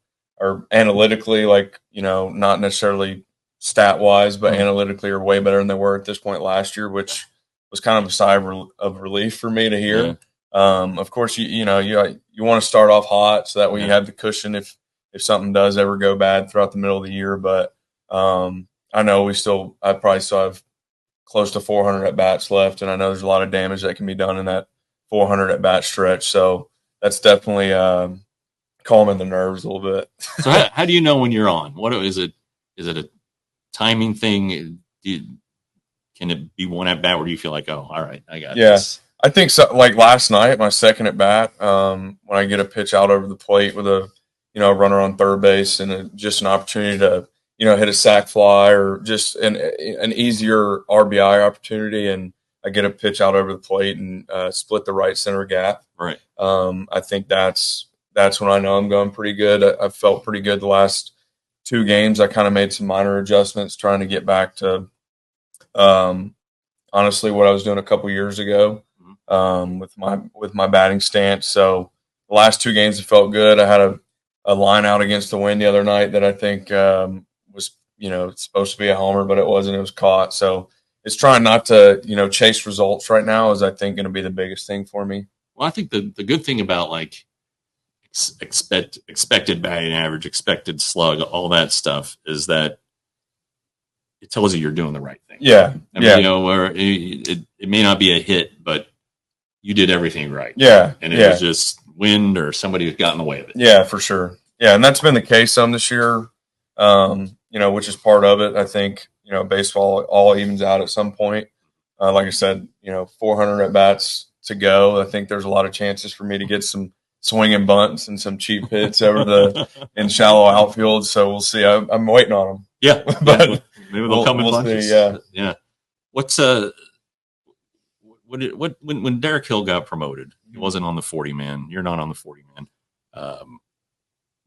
analytically, not necessarily stat wise, but analytically are way better than they were at this point last year, which was kind of a sigh of relief for me to hear. Yeah. Of course, you want to start off hot so that way you have the cushion if something does ever go bad throughout the middle of the year. But I know I probably still have close to 400 at bats left, and I know there's a lot of damage that can be done in that 400 at bat stretch. So that's definitely calming the nerves a little bit. So how do you know when you're on? What is it? Is it a timing thing? Can it be one at bat where you feel like, oh, all right, I got this? I think so. Like last night, my second at bat, when I get a pitch out over the plate with a runner on third base and just an opportunity to hit a sac fly or just an easier RBI opportunity, and I get a pitch out over the plate and split the right center gap. Right. I think that's when I know I'm going pretty good. I felt pretty good the last 2 games. I kind of made some minor adjustments trying to get back to honestly what I was doing a couple years ago with my batting stance. So the last 2 games it felt good. I had a line out against the wind the other night that I think was supposed to be a homer, but it wasn't. It was caught. So it's trying not to chase results right now is I think going to be the biggest thing for me. Well, I think the good thing about like expected batting average, expected slug, all that stuff is that it tells you you're doing the right thing. Yeah. I mean, where it may not be a hit, but you did everything right. Yeah. And it was just wind or somebody who got in the way of it. Yeah, for sure. Yeah. And that's been the case some this year, which is part of it. I think, baseball all evens out at some point. Like I said, 400 at bats to go. I think there's a lot of chances for me to get some swinging bunts and some cheap hits in shallow outfield. So we'll see. I'm waiting on them. Yeah. But maybe they'll come in bunches. See, yeah. What's when Derek Hill got promoted, he wasn't on the 40-man. You're not on the 40-man.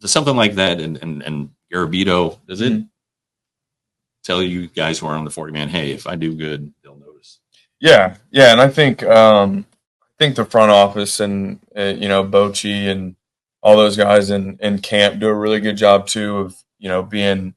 Does something like that and Garabito, does it tell you guys who are on the 40-man, hey, if I do good, they'll notice? Yeah. And I think the front office and Bochy and all those guys in camp do a really good job too of being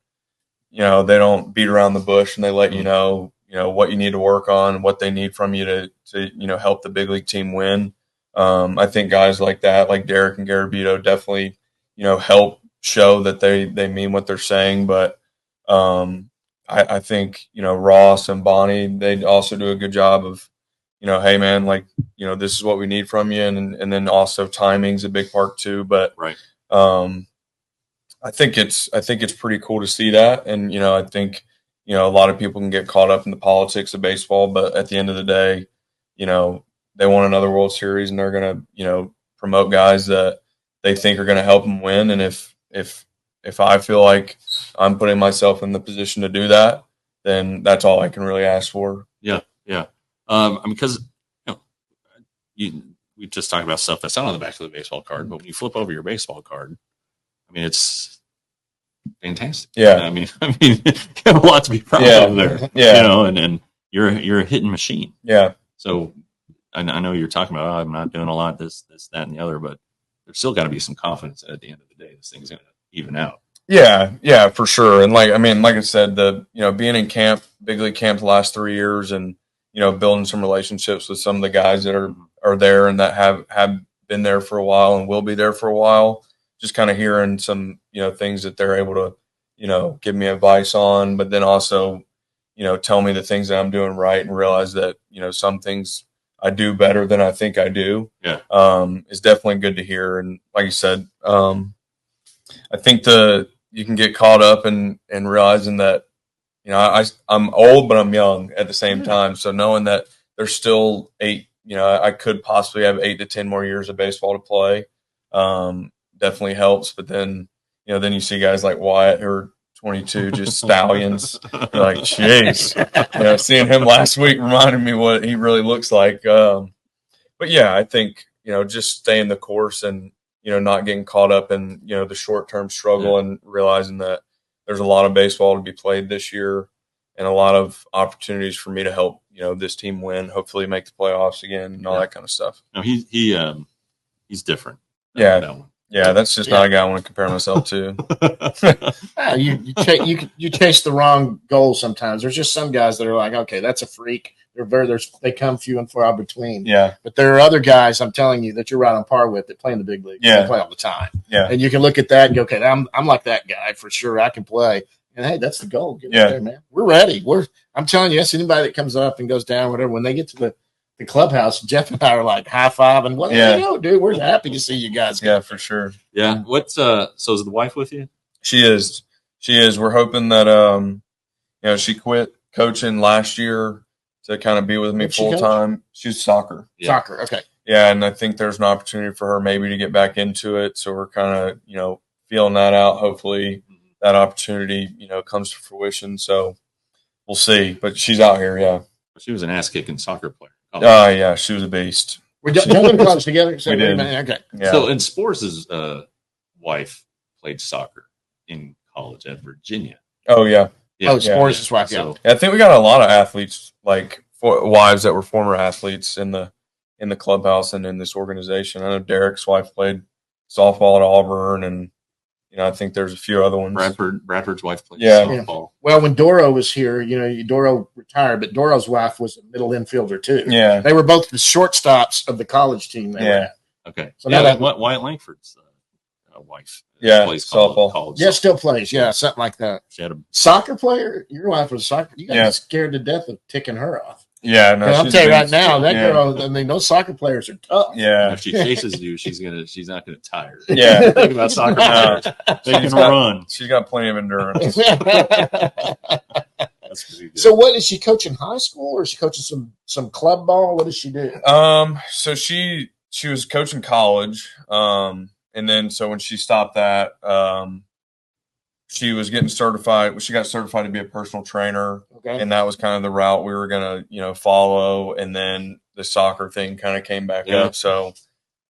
they don't beat around the bush and they let you know what you need to work on, what they need from you to help the big league team win. I think guys like that, like Derek and Garabito, definitely help show that they mean what they're saying. But I think Ross and Bonnie, they also do a good job of hey man, like this is what we need from you, and then also timing's a big part too. But right. I think it's pretty cool to see that, and I think a lot of people can get caught up in the politics of baseball, but at the end of the day, they want another World Series, and they're gonna promote guys that they think are gonna help them win. And if I feel like I'm putting myself in the position to do that, then that's all I can really ask for. Yeah. Because we just talked about stuff that's not on the back of the baseball card, but when you flip over your baseball card, I mean, it's fantastic. Yeah. I mean, you have a lot to be proud of there. Yeah. And you're a hitting machine. Yeah. So I know you're talking about, I'm not doing a lot, this, that, and the other, but there's still got to be some confidence that at the end of the day, this thing's going to even out. Yeah, for sure. And like I said, being in camp, big league camp the last 3 years and, building some relationships with some of the guys that are there and that have been there for a while and will be there for a while. Just kind of hearing some, things that they're able to, give me advice on, but then also, tell me the things that I'm doing right and realize that, some things I do better than I think I do. Yeah. Is definitely good to hear. And like you said, I think you can get caught up in realizing that, I'm old, but I'm young at the same time. So knowing that there's still 8, I could possibly have 8 to 10 more years of baseball to play, definitely helps. But then, then you see guys like Wyatt who are 22, just stallions. You're like, jeez, seeing him last week reminded me what he really looks like. But yeah, I think, just staying the course and, not getting caught up in, the short-term struggle and realizing that there's a lot of baseball to be played this year and a lot of opportunities for me to help, this team win, hopefully make the playoffs again and all that kind of stuff. No, he's different. Yeah. Yeah, that's just not a guy I want to compare myself to. You chase the wrong goal sometimes. There's just some guys that are like, okay, that's a freak. They come few and far between. Yeah. But there are other guys, I'm telling you, that you're right on par with that play in the big league. Yeah. They play all the time. Yeah. And you can look at that and go, okay, I'm like that guy for sure. I can play. And hey, that's the goal. Get there, man. We're ready. I'm telling you, anybody that comes up and goes down, whatever, when they get to the clubhouse, Jeff and I are like high five and what do you know, dude? We're happy to see you guys. Yeah, for sure. Yeah. So is the wife with you? She is. We're hoping that she quit coaching last year to kind of be with me full time. She's soccer. Yeah. Soccer, okay. Yeah, and I think there's an opportunity for her maybe to get back into it. So we're kind of, feeling that out. Hopefully that opportunity, comes to fruition. So we'll see. But she's out here, yeah. She was an ass-kicking soccer player. Yeah, she was a beast. We're y'all in college together? So We did. Okay. Yeah. So, and Sports' wife played soccer in college at Virginia. Oh, yeah. Sports' wife, yeah. So, I think we got a lot of athletes, like wives that were former athletes in the clubhouse and in this organization. I know Derek's wife played softball at Auburn, and I think there's a few other ones. Bradford's wife played Yeah. softball. Well, when Doro was here, Doro retired, but Doro's wife was a middle infielder too. Yeah. They were both the shortstops of the college team they were at. Okay. So yeah, now Wyatt Langford's wife. Yeah, plays softball. college. Yeah, still plays. Yeah, something like that. She had a Soccer player? Your wife was soccer. You got Yeah. scared to death of ticking her off. Yeah, no, I'll she's tell you a right beast. now, that Yeah. girl, I mean, those soccer players are tough. Yeah. if she chases you, she's not gonna tire. Yeah. Think about soccer players. They can run. She's got plenty of endurance. That's pretty good. So what is she coaching high school or is she coaching some club ball? What does she do? So she was coaching college. And then so when she stopped that, she was getting certified. She got certified to be a personal trainer. Okay. And that was kind of the route we were going to, follow. And then the soccer thing kind of came back up. So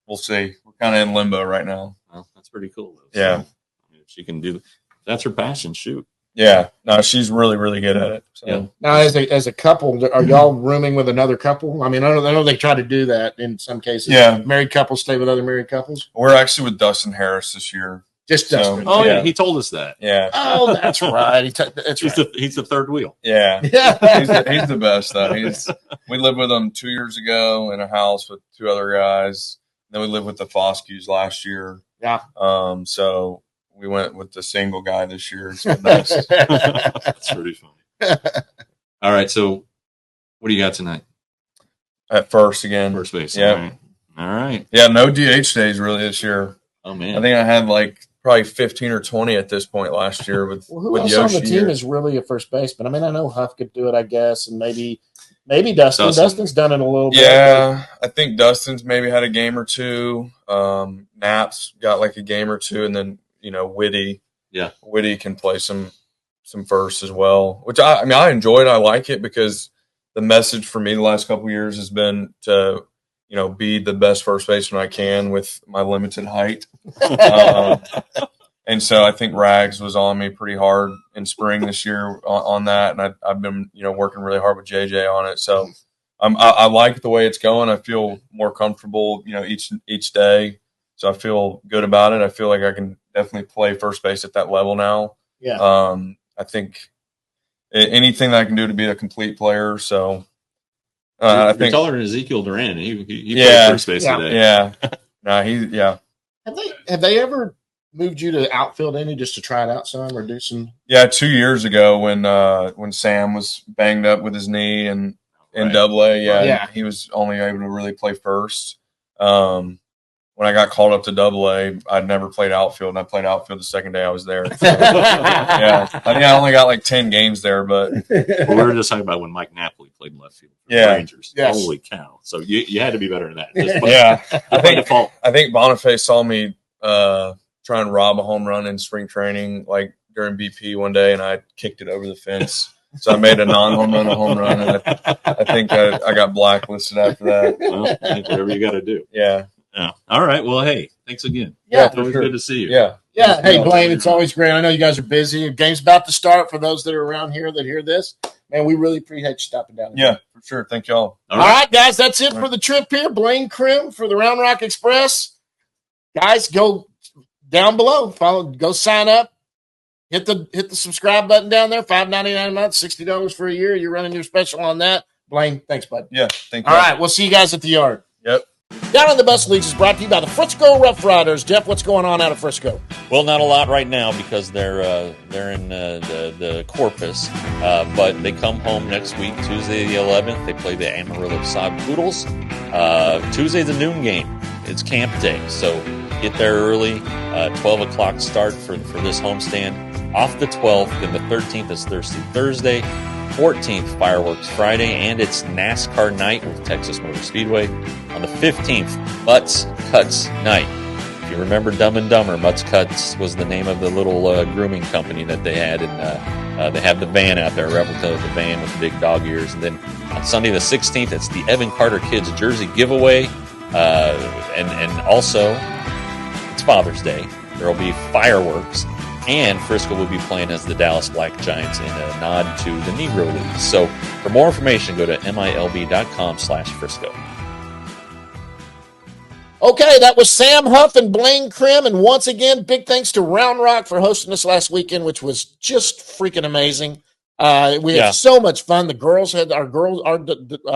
we'll see. We're kind of in limbo right now. Well, that's pretty cool, though. Yeah. So, I mean, if she can do that's her passion. Shoot. Yeah. No, she's really, really good at it. So. Yeah. Now, as a couple, are y'all rooming with another couple? I mean, I know they try to do that in some cases. Yeah. Married couples stay with other married couples. We're actually with Dustin Harris this year. Just So- Dustin. Oh yeah, Yeah. he told us that. Yeah. Oh, that's right. That's right. He's the third wheel. Yeah. Yeah. He's the best though. We lived with him 2 years ago in a house with two other guys. Then we lived with the Foskews last year. Yeah. So we went with the single guy this year. It's been nice. That's pretty funny. All right, so what do you got tonight? At first again. First base. Yeah. All right. Yeah, no DH days really this year. Oh man. I think I had like probably 15 or 20 at this point last year with Well, who with else Yoshi on the team here. is really a first baseman? I mean, I know Huff could do it, I guess, and maybe Dustin. Dustin. Dustin's done it a little bit. Yeah, I think Dustin's maybe had a game or two. Naps got like a game or two, and then Whitty. Yeah. Whitty can play some first as well, which I mean I enjoy it. I like it because the message for me the last couple of years has been to be the best first baseman I can with my limited height. And so I think Rags was on me pretty hard in spring this year on that, and I've been working really hard with JJ on it. So I like the way it's going. I feel more comfortable each day. So I feel good about it. I feel like I can definitely play first base at that level now. Yeah. I think anything that I can do to be a complete player. So You're I think taller than Ezekiel Duran. He Yeah. played first base Yeah. today. yeah. No, yeah. Have they ever moved you to outfield any just to try it out some or do some? Yeah, 2 years ago when Sam was banged up with his knee and in Right. Double-A, Yeah. he was only able to really play first. When I got called up to Double-A, I'd never played outfield, and I played outfield the second day I was there. So, yeah, I think I only got like 10 games there, but Well, we were just talking about when Mike Napoli played in left field for Yeah. the Rangers. Yes. Holy cow! So you had to be better than that. Just by, yeah, by default. I think Boniface saw me try and rob a home run in spring training, like during BP one day, and I kicked it over the fence. So I made a non-home run, a home run, and I think I got blacklisted after that. Well, I think whatever you got to do. Yeah, Yeah. All right. Well, hey, thanks again. Yeah, for Always sure. good to see you. yeah. Yeah. Hey, Blaine, it's always great. I know you guys are busy. Game's about to start for those that are around here that hear this. Man, we really appreciate you stopping down. Yeah, for sure. Thank y'all. All All right. right, guys, that's it for the trip here. Blaine Crim for the Round Rock Express. Guys, go down below. Go sign up. Hit the subscribe button down there. $5.99 a month, $60 for a year. You're running your special on that. Blaine, thanks, bud. Yeah, thank All you. right, we'll see you guys at the yard. Yep. Down on the Bus Leagues is brought to you by the Frisco Rough Riders. Jeff, what's going on out of Frisco? Well, not a lot right now because they're in the Corpus, but they come home next week, Tuesday the 11th. They play the Amarillo Sod Poodles. Tuesday's a noon game. It's camp day, so get there early. 12 o'clock start for this homestand. Off the 12th, then the 13th is Thursday. 14th, fireworks Friday, and it's NASCAR night with Texas Motor Speedway. On the 15th, Mutts Cuts night. If you remember Dumb and Dumber, Mutts Cuts was the name of the little grooming company that they had They have the van out there, a replica of the van with the big dog ears. And then on Sunday the 16th, it's the Evan Carter Kids Jersey giveaway. And also, it's Father's Day. There will be fireworks. And Frisco will be playing as the Dallas Black Giants in a nod to the Negro League. So for more information, go to milb.com/Frisco. Okay, that was Sam Huff and Blaine Crim. And once again, big thanks to Round Rock for hosting us last weekend, which was just freaking amazing. We had so much fun. The girls had our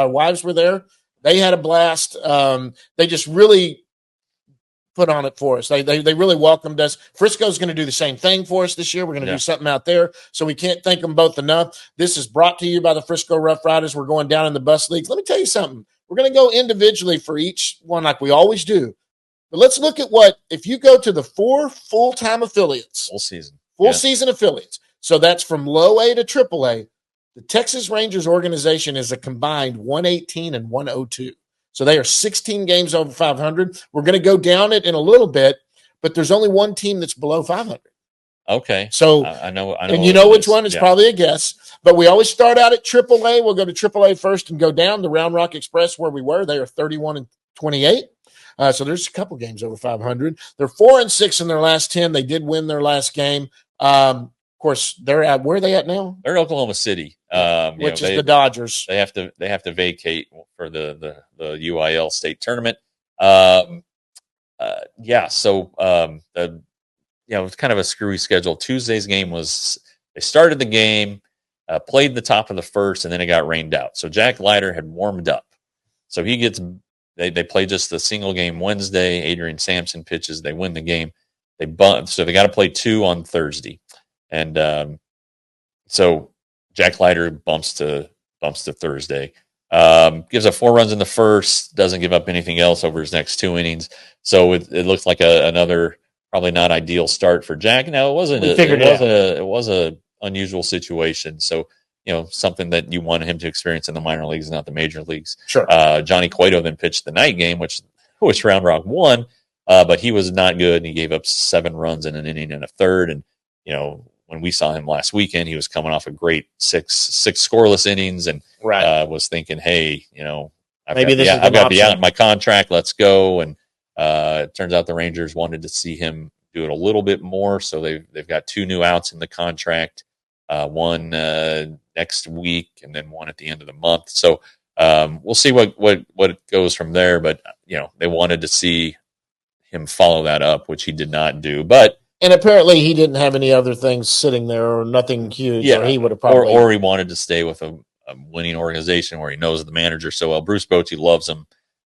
wives were there. They had a blast. They just really put on it for us. They really welcomed us. Frisco's going to do the same thing for us this year. We're going to do something out there. So we can't thank them both enough. This is brought to you by the Frisco Rough Riders. We're going down in the bus leagues. Let me tell you something. We're going to go individually for each one like we always do. But let's look at if you go to the 4 full-time affiliates. Full season affiliates. So that's from low A to triple A. The Texas Rangers organization is a combined 118 and 102. So they are 16 games over 500. We're going to go down it in a little bit, but there's only one team that's below 500. Okay. So I know, and you know which one? It's probably a guess. But we always start out at AAA. We'll go to AAA first and go down. The Round Rock Express, where we were, they are 31 and 28. So there's a couple games over 500. They're 4-6 in their last 10. They did win their last game. Of course, they're at where are they at now? They're in Oklahoma City, which is the Dodgers. They have to vacate for the UIL state tournament. It's kind of a screwy schedule. Tuesday's game was they started the game, played the top of the first, and then it got rained out. So Jack Leiter had warmed up, so he gets. They play just the single game Wednesday. Adrian Sampson pitches. They win the game. So they got to play 2 on Thursday, and so Jack Leiter bumps to Thursday. Gives up 4 runs in the first. Doesn't give up anything else over his next 2 innings. So it looks like another probably not ideal start for Jack. Now it wasn't. It was a unusual situation. So something that you wanted him to experience in the minor leagues, not the major leagues. Sure. Johnny Cueto then pitched the night game, which Round Rock won, but he was not good. And he gave up 7 runs in an inning and a third. And when we saw him last weekend, he was coming off a great six scoreless innings, and was thinking, hey, I've got the out in my contract. Let's go. And it turns out the Rangers wanted to see him do it a little bit more, so they've got 2 new outs in the contract. One next week, and then one at the end of the month. So we'll see what goes from there. But they wanted to see him follow that up, which he did not do. And apparently he didn't have any other things sitting there or nothing huge. Yeah, or he would have probably or he wanted to stay with a winning organization where he knows the manager so well. Bruce Bochy loves him.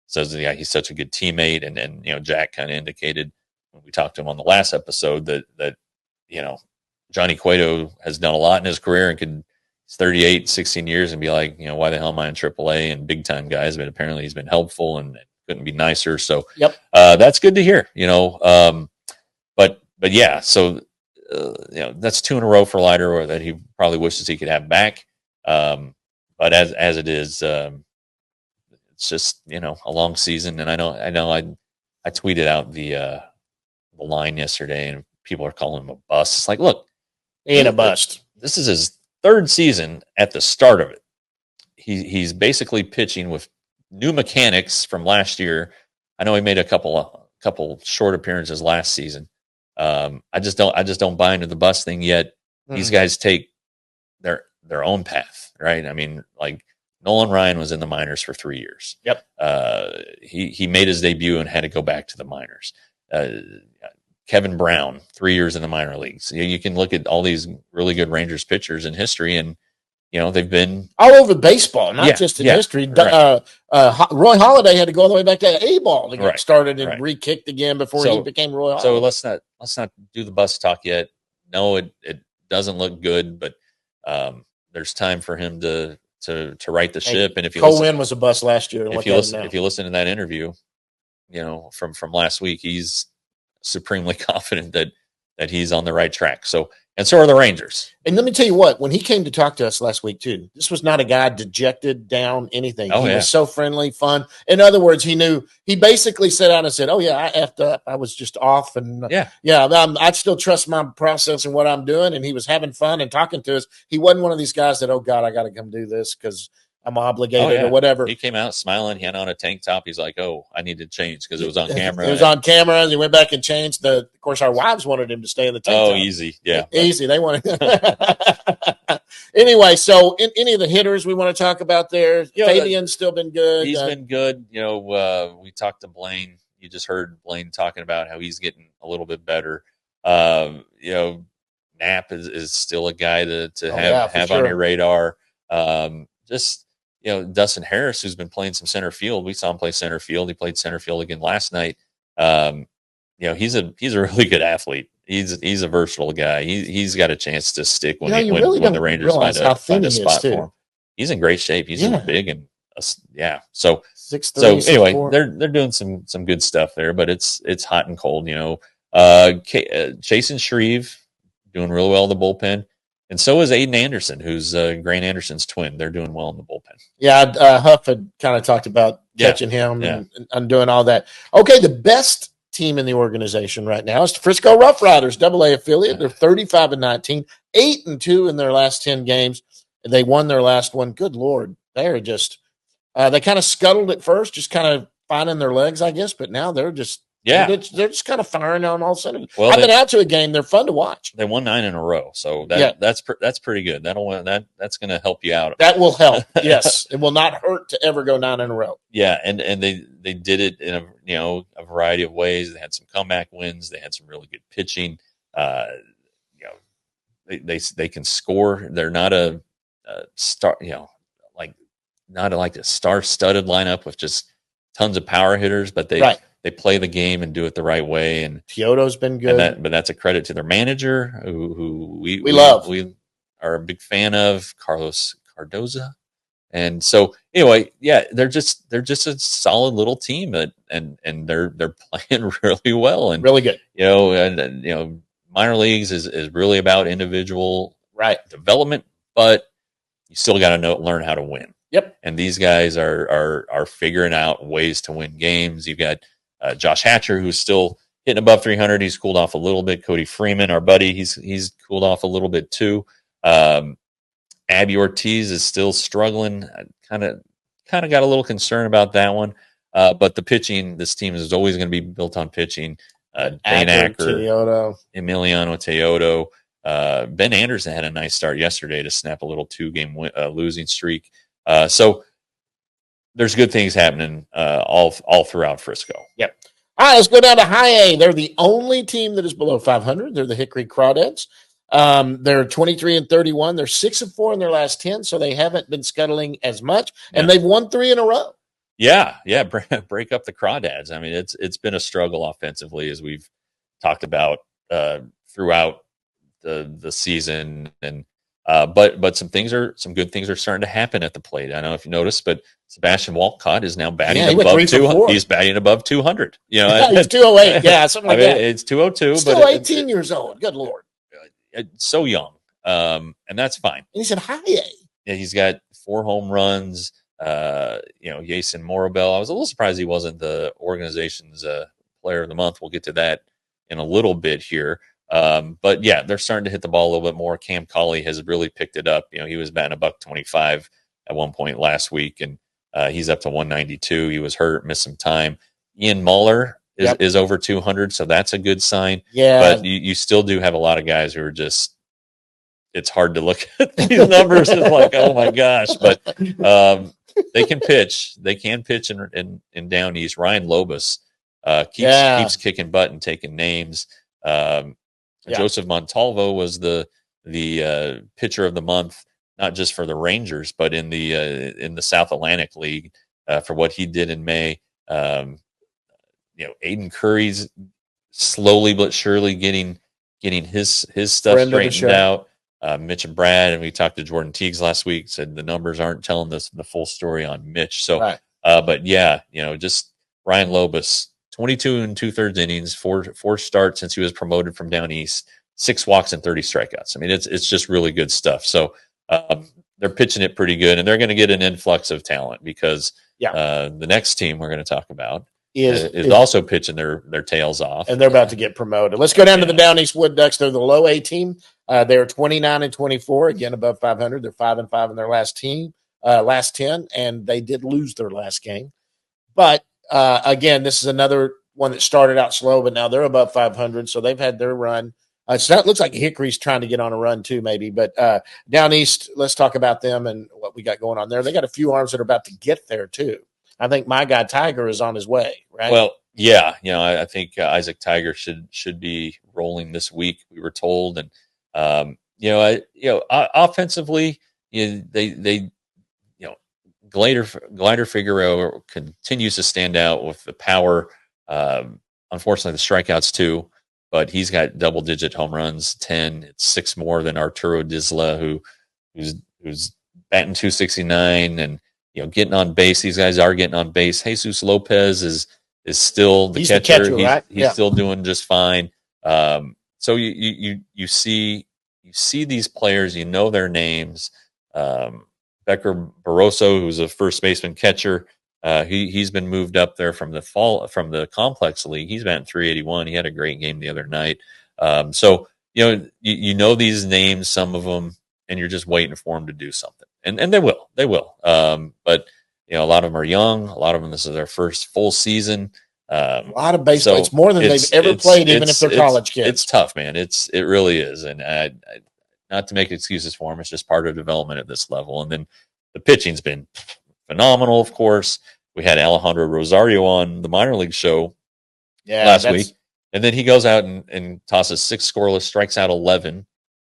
Says he's such a good teammate, and Jack kind of indicated when we talked to him on the last episode that Johnny Cueto has done a lot in his career and he's 38, 16 years and be like, why the hell am I in AAA and big time guys? But apparently he's been helpful and couldn't be nicer. So that's good to hear, but yeah, so, that's 2 in a row for Leiter, or that he probably wishes he could have back. But as it is, it's just, a long season. And I know I tweeted out the line yesterday and people are calling him a bust. It's like, look, he ain't a bust. This is his 3rd season at the start of it. He's basically pitching with new mechanics from last year. I know he made a couple short appearances last season. I just don't buy into the bust thing yet. These guys take their own path, right? I mean, like Nolan Ryan was in the minors for 3 years. Yep. He made his debut and had to go back to the minors. Kevin Brown, 3 years in the minor leagues. You can look at all these really good Rangers pitchers in history, and they've been all over baseball, not just in history. Right. Roy Halladay had to go all the way back to A-ball to get started and re-kicked again before he became Roy Halladay. So let's not do the bust talk yet. No, it doesn't look good, but there's time for him to right the ship. And if you Cole Winn was a bust last year. If you listen to that interview, from last week, he's supremely confident that he's on the right track. So And so are the Rangers. And let me tell you what, when he came to talk to us last week, too, this was not a guy dejected, down, anything. He was so friendly, fun. In other words, he basically sat down and said, oh, yeah, I effed up. I was just off. And I still trust my process and what I'm doing. And he was having fun and talking to us. He wasn't one of these guys that, oh, God, I got to come do this because I'm obligated or whatever. He came out smiling. He had on a tank top. He's like, oh, I need to change because it was on camera. It was on camera. And he went back and changed. Of course, our wives wanted him to stay in the tank top. Oh, easy. Yeah. Easy. They wanted. Anyway, so any of the hitters we want to talk about there? Fabian's still been good. He's been good. We talked to Blaine. You just heard Blaine talking about how he's getting a little bit better. Knapp is still a guy to have on your radar. Dustin Harris, who's been playing some center field. We saw him play center field. He played center field again last night. He's a really good athlete. He's a versatile guy. He's got a chance to stick when the Rangers find a spot for him. He's in great shape. He's big and So 6'3", anyway, 6'4". they're doing some good stuff there, but it's hot and cold. Chase and Shreve doing really well in the bullpen. And so is Aiden Anderson, who's Grant Anderson's twin. They're doing well in the bullpen. Yeah, Huff had kind of talked about catching hhim and doing all that. Okay, the best team in the organization right now is the Frisco Rough Riders, AA affiliate. They're 35-19, 8-2 in their last 10 games. They won their last one. Good Lord, they're just they kind of scuttled at first, just kind of finding their legs, I guess. But now they're just they're just kind of firing on all cylinders. Well, I've been out to a game; they're fun to watch. They won 9 in a row, so that's pretty good. That's going to help you out. That will help. Yes, it will not hurt to ever go 9 in a row. Yeah, and they did it in a variety of ways. They had some comeback wins. They had some really good pitching. They can score. They're not a star. Not like a star-studded lineup with just tons of power hitters, but they play the game and do it the right way. And Kyoto's been good. But that's a credit to their manager, who we love. We are a big fan of, Carlos Cardoza. And so anyway, they're just a solid little team, and they're playing really well and really good. Minor leagues is really about individual development, but you still got to learn how to win. Yep. And these guys are figuring out ways to win games. You've got Josh Hatcher, who's still hitting above 300. He's cooled off a little bit. Cody Freeman, our buddy, he's cooled off a little bit too. Abby Ortiz is still struggling. Kind of got a little concern about that one. But the pitching, this team is always going to be built on pitching. Dane Acker, Emiliano Teodo. Ben Anderson had a nice start yesterday to snap a little 2-game losing streak. So there's good things happening all throughout Frisco. Yep. All right, let's go down to High A. They're the only team that is below 500. They're the Hickory Crawdads. They're 23-31. They're 6-4 in their last 10, so they haven't been scuttling as much, and they've won 3 in a row. Yeah. Break up the Crawdads. I mean, it's been a struggle offensively, as we've talked about throughout the season, and but some good things are starting to happen at the plate. I don't know if you noticed, but Sebastian Walcott is now batting above 200. He's batting above 200. He's 208. Yeah, something like that. It's 202. Still but 18 years old. Good Lord. So young, and that's fine. And he's in High A. Yeah, he's got 4 home runs. Jason Morabel. I was a little surprised he wasn't the organization's player of the month. We'll get to that in a little bit here. But yeah, they're starting to hit the ball a little bit more. Cam Colley has really picked it up. He was batting $125 at one point last week, and he's up to 192. He was hurt, missed some time. Ian Muller is over 200, so that's a good sign. Yeah, but you still do have a lot of guys who are just. It's hard to look at these numbers. It's like, oh my gosh, but they can pitch. They can pitch in down east. Ryan Lobus keeps kicking butt and taking names. Joseph Montalvo was the pitcher of the month, not just for the Rangers, but in the South Atlantic League for what he did in May. Aiden Curry's slowly but surely getting his stuff straightened out. Mitch and Brad, and we talked to Jordan Teagues last week, said the numbers aren't telling us the full story on Mitch. So, but yeah, just Ryan Lobus, 22 2/3 innings, four starts since he was promoted from down east. 6 walks and 30 strikeouts. I mean, it's just really good stuff. So they're pitching it pretty good, and they're going to get an influx of talent because the next team we're going to talk about is also pitching their tails off, and they're about to get promoted. Let's go down to the Down East Wood Ducks. They're the low A team. They're 29-24, again above 500. They're 5-5 in their last 10, and they did lose their last game. But again, this is another one that started out slow, but now they're above 500, so they've had their run. So that looks like Hickory's trying to get on a run too, maybe. But Down East, let's talk about them and what we got going on there. They got a few arms that are about to get there too. I think my guy Tiger is on his way, right? Well, yeah, I think Isaac Tiger should be rolling this week. We were told, and offensively, they Glider Figueroa continues to stand out with the power. Unfortunately, the strikeouts too, but he's got double-digit home runs, 10. It's 6 more than Arturo Disla, who's batting 269 and getting on base. These guys are getting on base. Jesus Lopez is still the catcher. Right? He's still doing just fine. So you see these players, their names. Becker Barroso, who's a first baseman catcher, he's been moved up there from the complex league. He's batting 381. He had a great game the other night. So these names, some of them, and you're just waiting for them to do something, and they will. But a lot of them are young. A lot of them, this is their first full season. A lot of baseball. So it's more than they've ever played, even if they're college kids. It's tough, man. It really is, and I not to make excuses for them. It's just part of development at this level. And then the pitching's been phenomenal, of course. We had Alejandro Rosario on the minor league show last week. And then he goes out and tosses 6 scoreless, strikes out 11,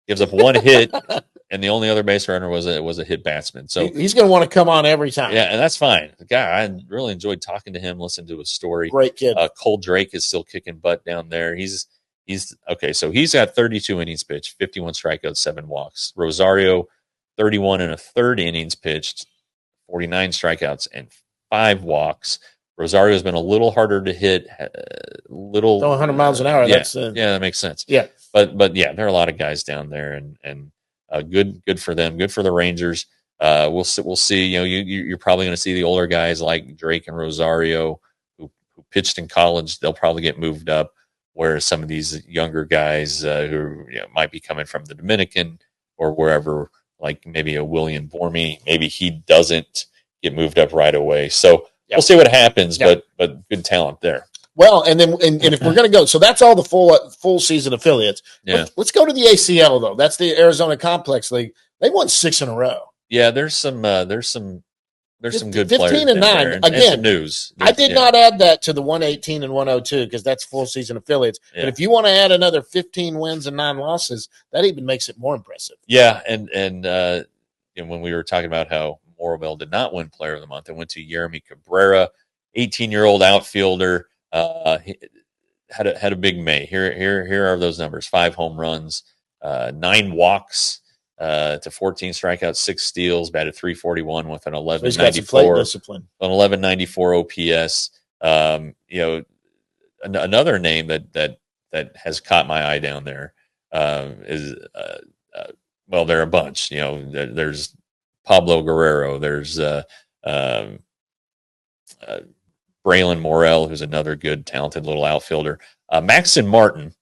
gives up 1 hit, and the only other base runner was a hit batsman. So he's going to want to come on every time. Yeah, and that's fine. The guy, I really enjoyed talking to him, listening to his story. Great kid. Cole Drake is still kicking butt down there. He's okay. So he's got 32 innings pitched, 51 strikeouts, 7 walks. Rosario, 31 and a third innings pitched, 49 strikeouts and 5 walks. Rosario's been a little harder to hit, throwing 100 miles an hour. Yeah, that makes sense. Yeah, but yeah, there are a lot of guys down there, and good for them. Good for the Rangers. We'll see. You're probably going to see the older guys like Drake and Rosario who pitched in college. They'll probably get moved up. Whereas some of these younger guys who might be coming from the Dominican or wherever, like maybe a William Bormy, maybe he doesn't get moved up right away. So we'll see what happens, but good talent there. Well, and then and if we're going to go, so that's all the full season affiliates. Yeah. Let's go to the ACL though. That's the Arizona Complex League. They won 6 in a row. Yeah, there's some good 15 players. 15 and 9 and again. Some news. I did not add that to the 118 and 102 because that's full season affiliates. Yeah. But if you want to add another 15 wins and 9 losses, that even makes it more impressive. Yeah, and when we were talking about how Morrowville did not win Player of the Month, I went to Yeremy Cabrera, 18-year-old outfielder. He had a big May. Here are those numbers: 5 home runs, 9 walks. To 14 strikeouts, 6 steals, batted .341 with an 11.94, an 11.94 OPS. Another name that has caught my eye down there is there are a bunch. There's Pablo Guerrero. There's Braylon Morel, who's another good, talented little outfielder. Maxon Martin.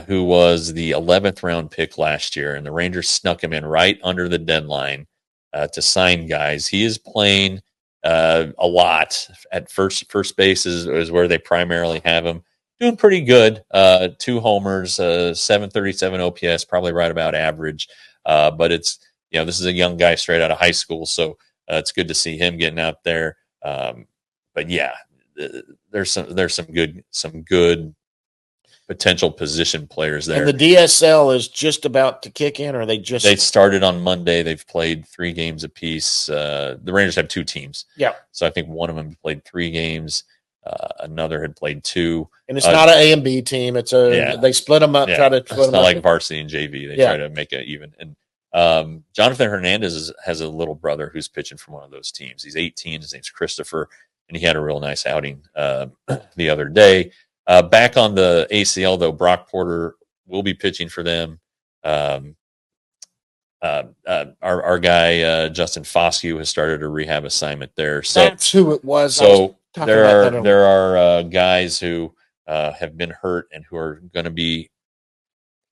Who was the 11th round pick last year, and the Rangers snuck him in right under the deadline to sign guys. He is playing a lot at first base is where they primarily have him. Doing pretty good. 2 homers, 737 OPS, probably right about average. But it's this is a young guy straight out of high school, so it's good to see him getting out there. But yeah, there's some good potential position players there. And the DSL is just about to kick in, or they started on Monday. They've played 3 games apiece. The Rangers have 2 teams. Yeah. So I think one of them played 3 games. Another had played 2. And it's not an A and B team. It's they split them up, try to split them up. It's not like varsity and JV. They try to make it even. And Jonathan Hernandez has a little brother who's pitching for one of those teams. He's 18. His name's Christopher, and he had a real nice outing the other day. Back on the ACL, though, Brock Porter will be pitching for them. Our guy Justin Foscue has started a rehab assignment there. So that's who it was. So there are guys who have been hurt and who are going to be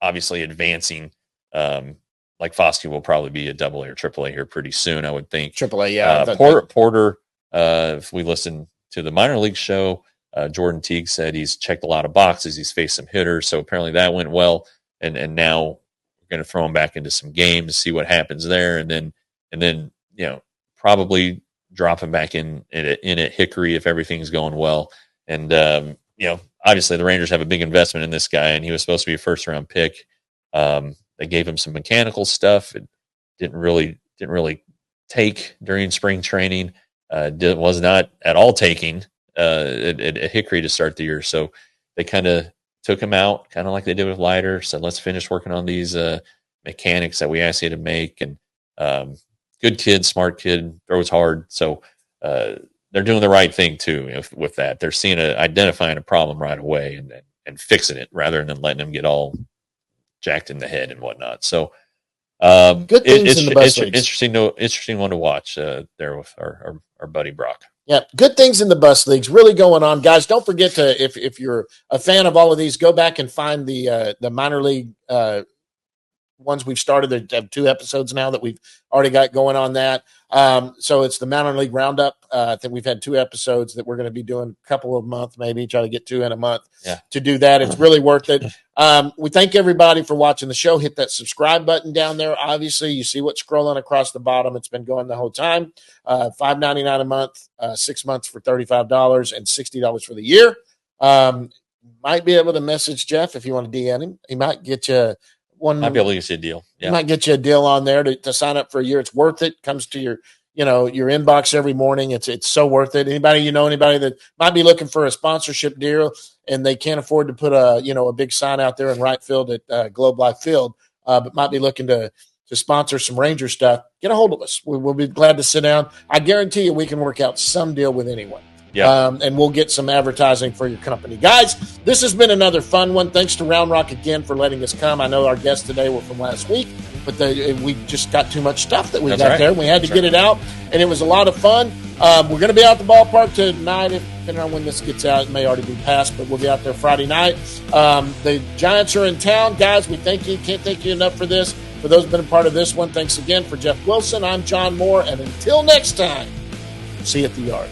obviously advancing. Like Foscue will probably be a AA or AAA here pretty soon, I would think. AAA, yeah. Porter, if we listen to the minor league show, Jordan Teague said he's checked a lot of boxes. He's faced some hitters, so apparently that went well. And now we're going to throw him back into some games, see what happens there, and then probably drop him back in at Hickory if everything's going well. And obviously the Rangers have a big investment in this guy, and he was supposed to be a first round pick. They gave him some mechanical stuff. It didn't really take during spring training. Was not at all taking at Hickory to start the year. So they kind of took him out, kind of like they did with Leiter. Said, let's finish working on these mechanics that we asked you to make. And good kid, smart kid, throws hard. So they're doing the right thing too with that. They're identifying a problem right away and fixing it rather than letting them get all jacked in the head and whatnot. So good things in the bus leagues. Interesting one to watch there with our buddy Brock. Yeah, good things in the bus leagues really going on, guys. Don't forget to if you're a fan of all of these, go back and find the minor league ones we've started. There have 2 episodes now that we've already got going on that. So it's the minor league roundup. I think we've had 2 episodes that we're going to be doing a couple of months, maybe try to get 2 in a month to do that. It's really worth it. We thank everybody for watching the show. Hit that subscribe button down there. Obviously, you see what's scrolling across the bottom. It's been going the whole time. $5.99 a month, 6 months for $35 and $60 for the year. Might be able to message Jeff if you want to DM him. He might get you might be able to get you a deal. Yeah. He might get you a deal on there to sign up for a year. It's worth it. Comes to your inbox every morning. It's so worth it. Anybody that might be looking for a sponsorship deal and they can't afford to put a big sign out there in right field at Globe Life Field, but might be looking to sponsor some Ranger stuff, get a hold of us. We'll be glad to sit down. I guarantee you we can work out some deal with anyone. Yeah. And we'll get some advertising for your company. Guys, this has been another fun one. Thanks to Round Rock again for letting us come. I know our guests today were from last week, but we just got too much stuff that we got there. We had to get it out, and it was a lot of fun. We're going to be out the ballpark tonight. Depending on when this gets out, it may already be past, but we'll be out there Friday night. The Giants are in town. Guys, we thank you. Can't thank you enough for this. For those who've been a part of this one, thanks again. For Jeff Wilson, I'm John Moore, and until next time, see you at the yard.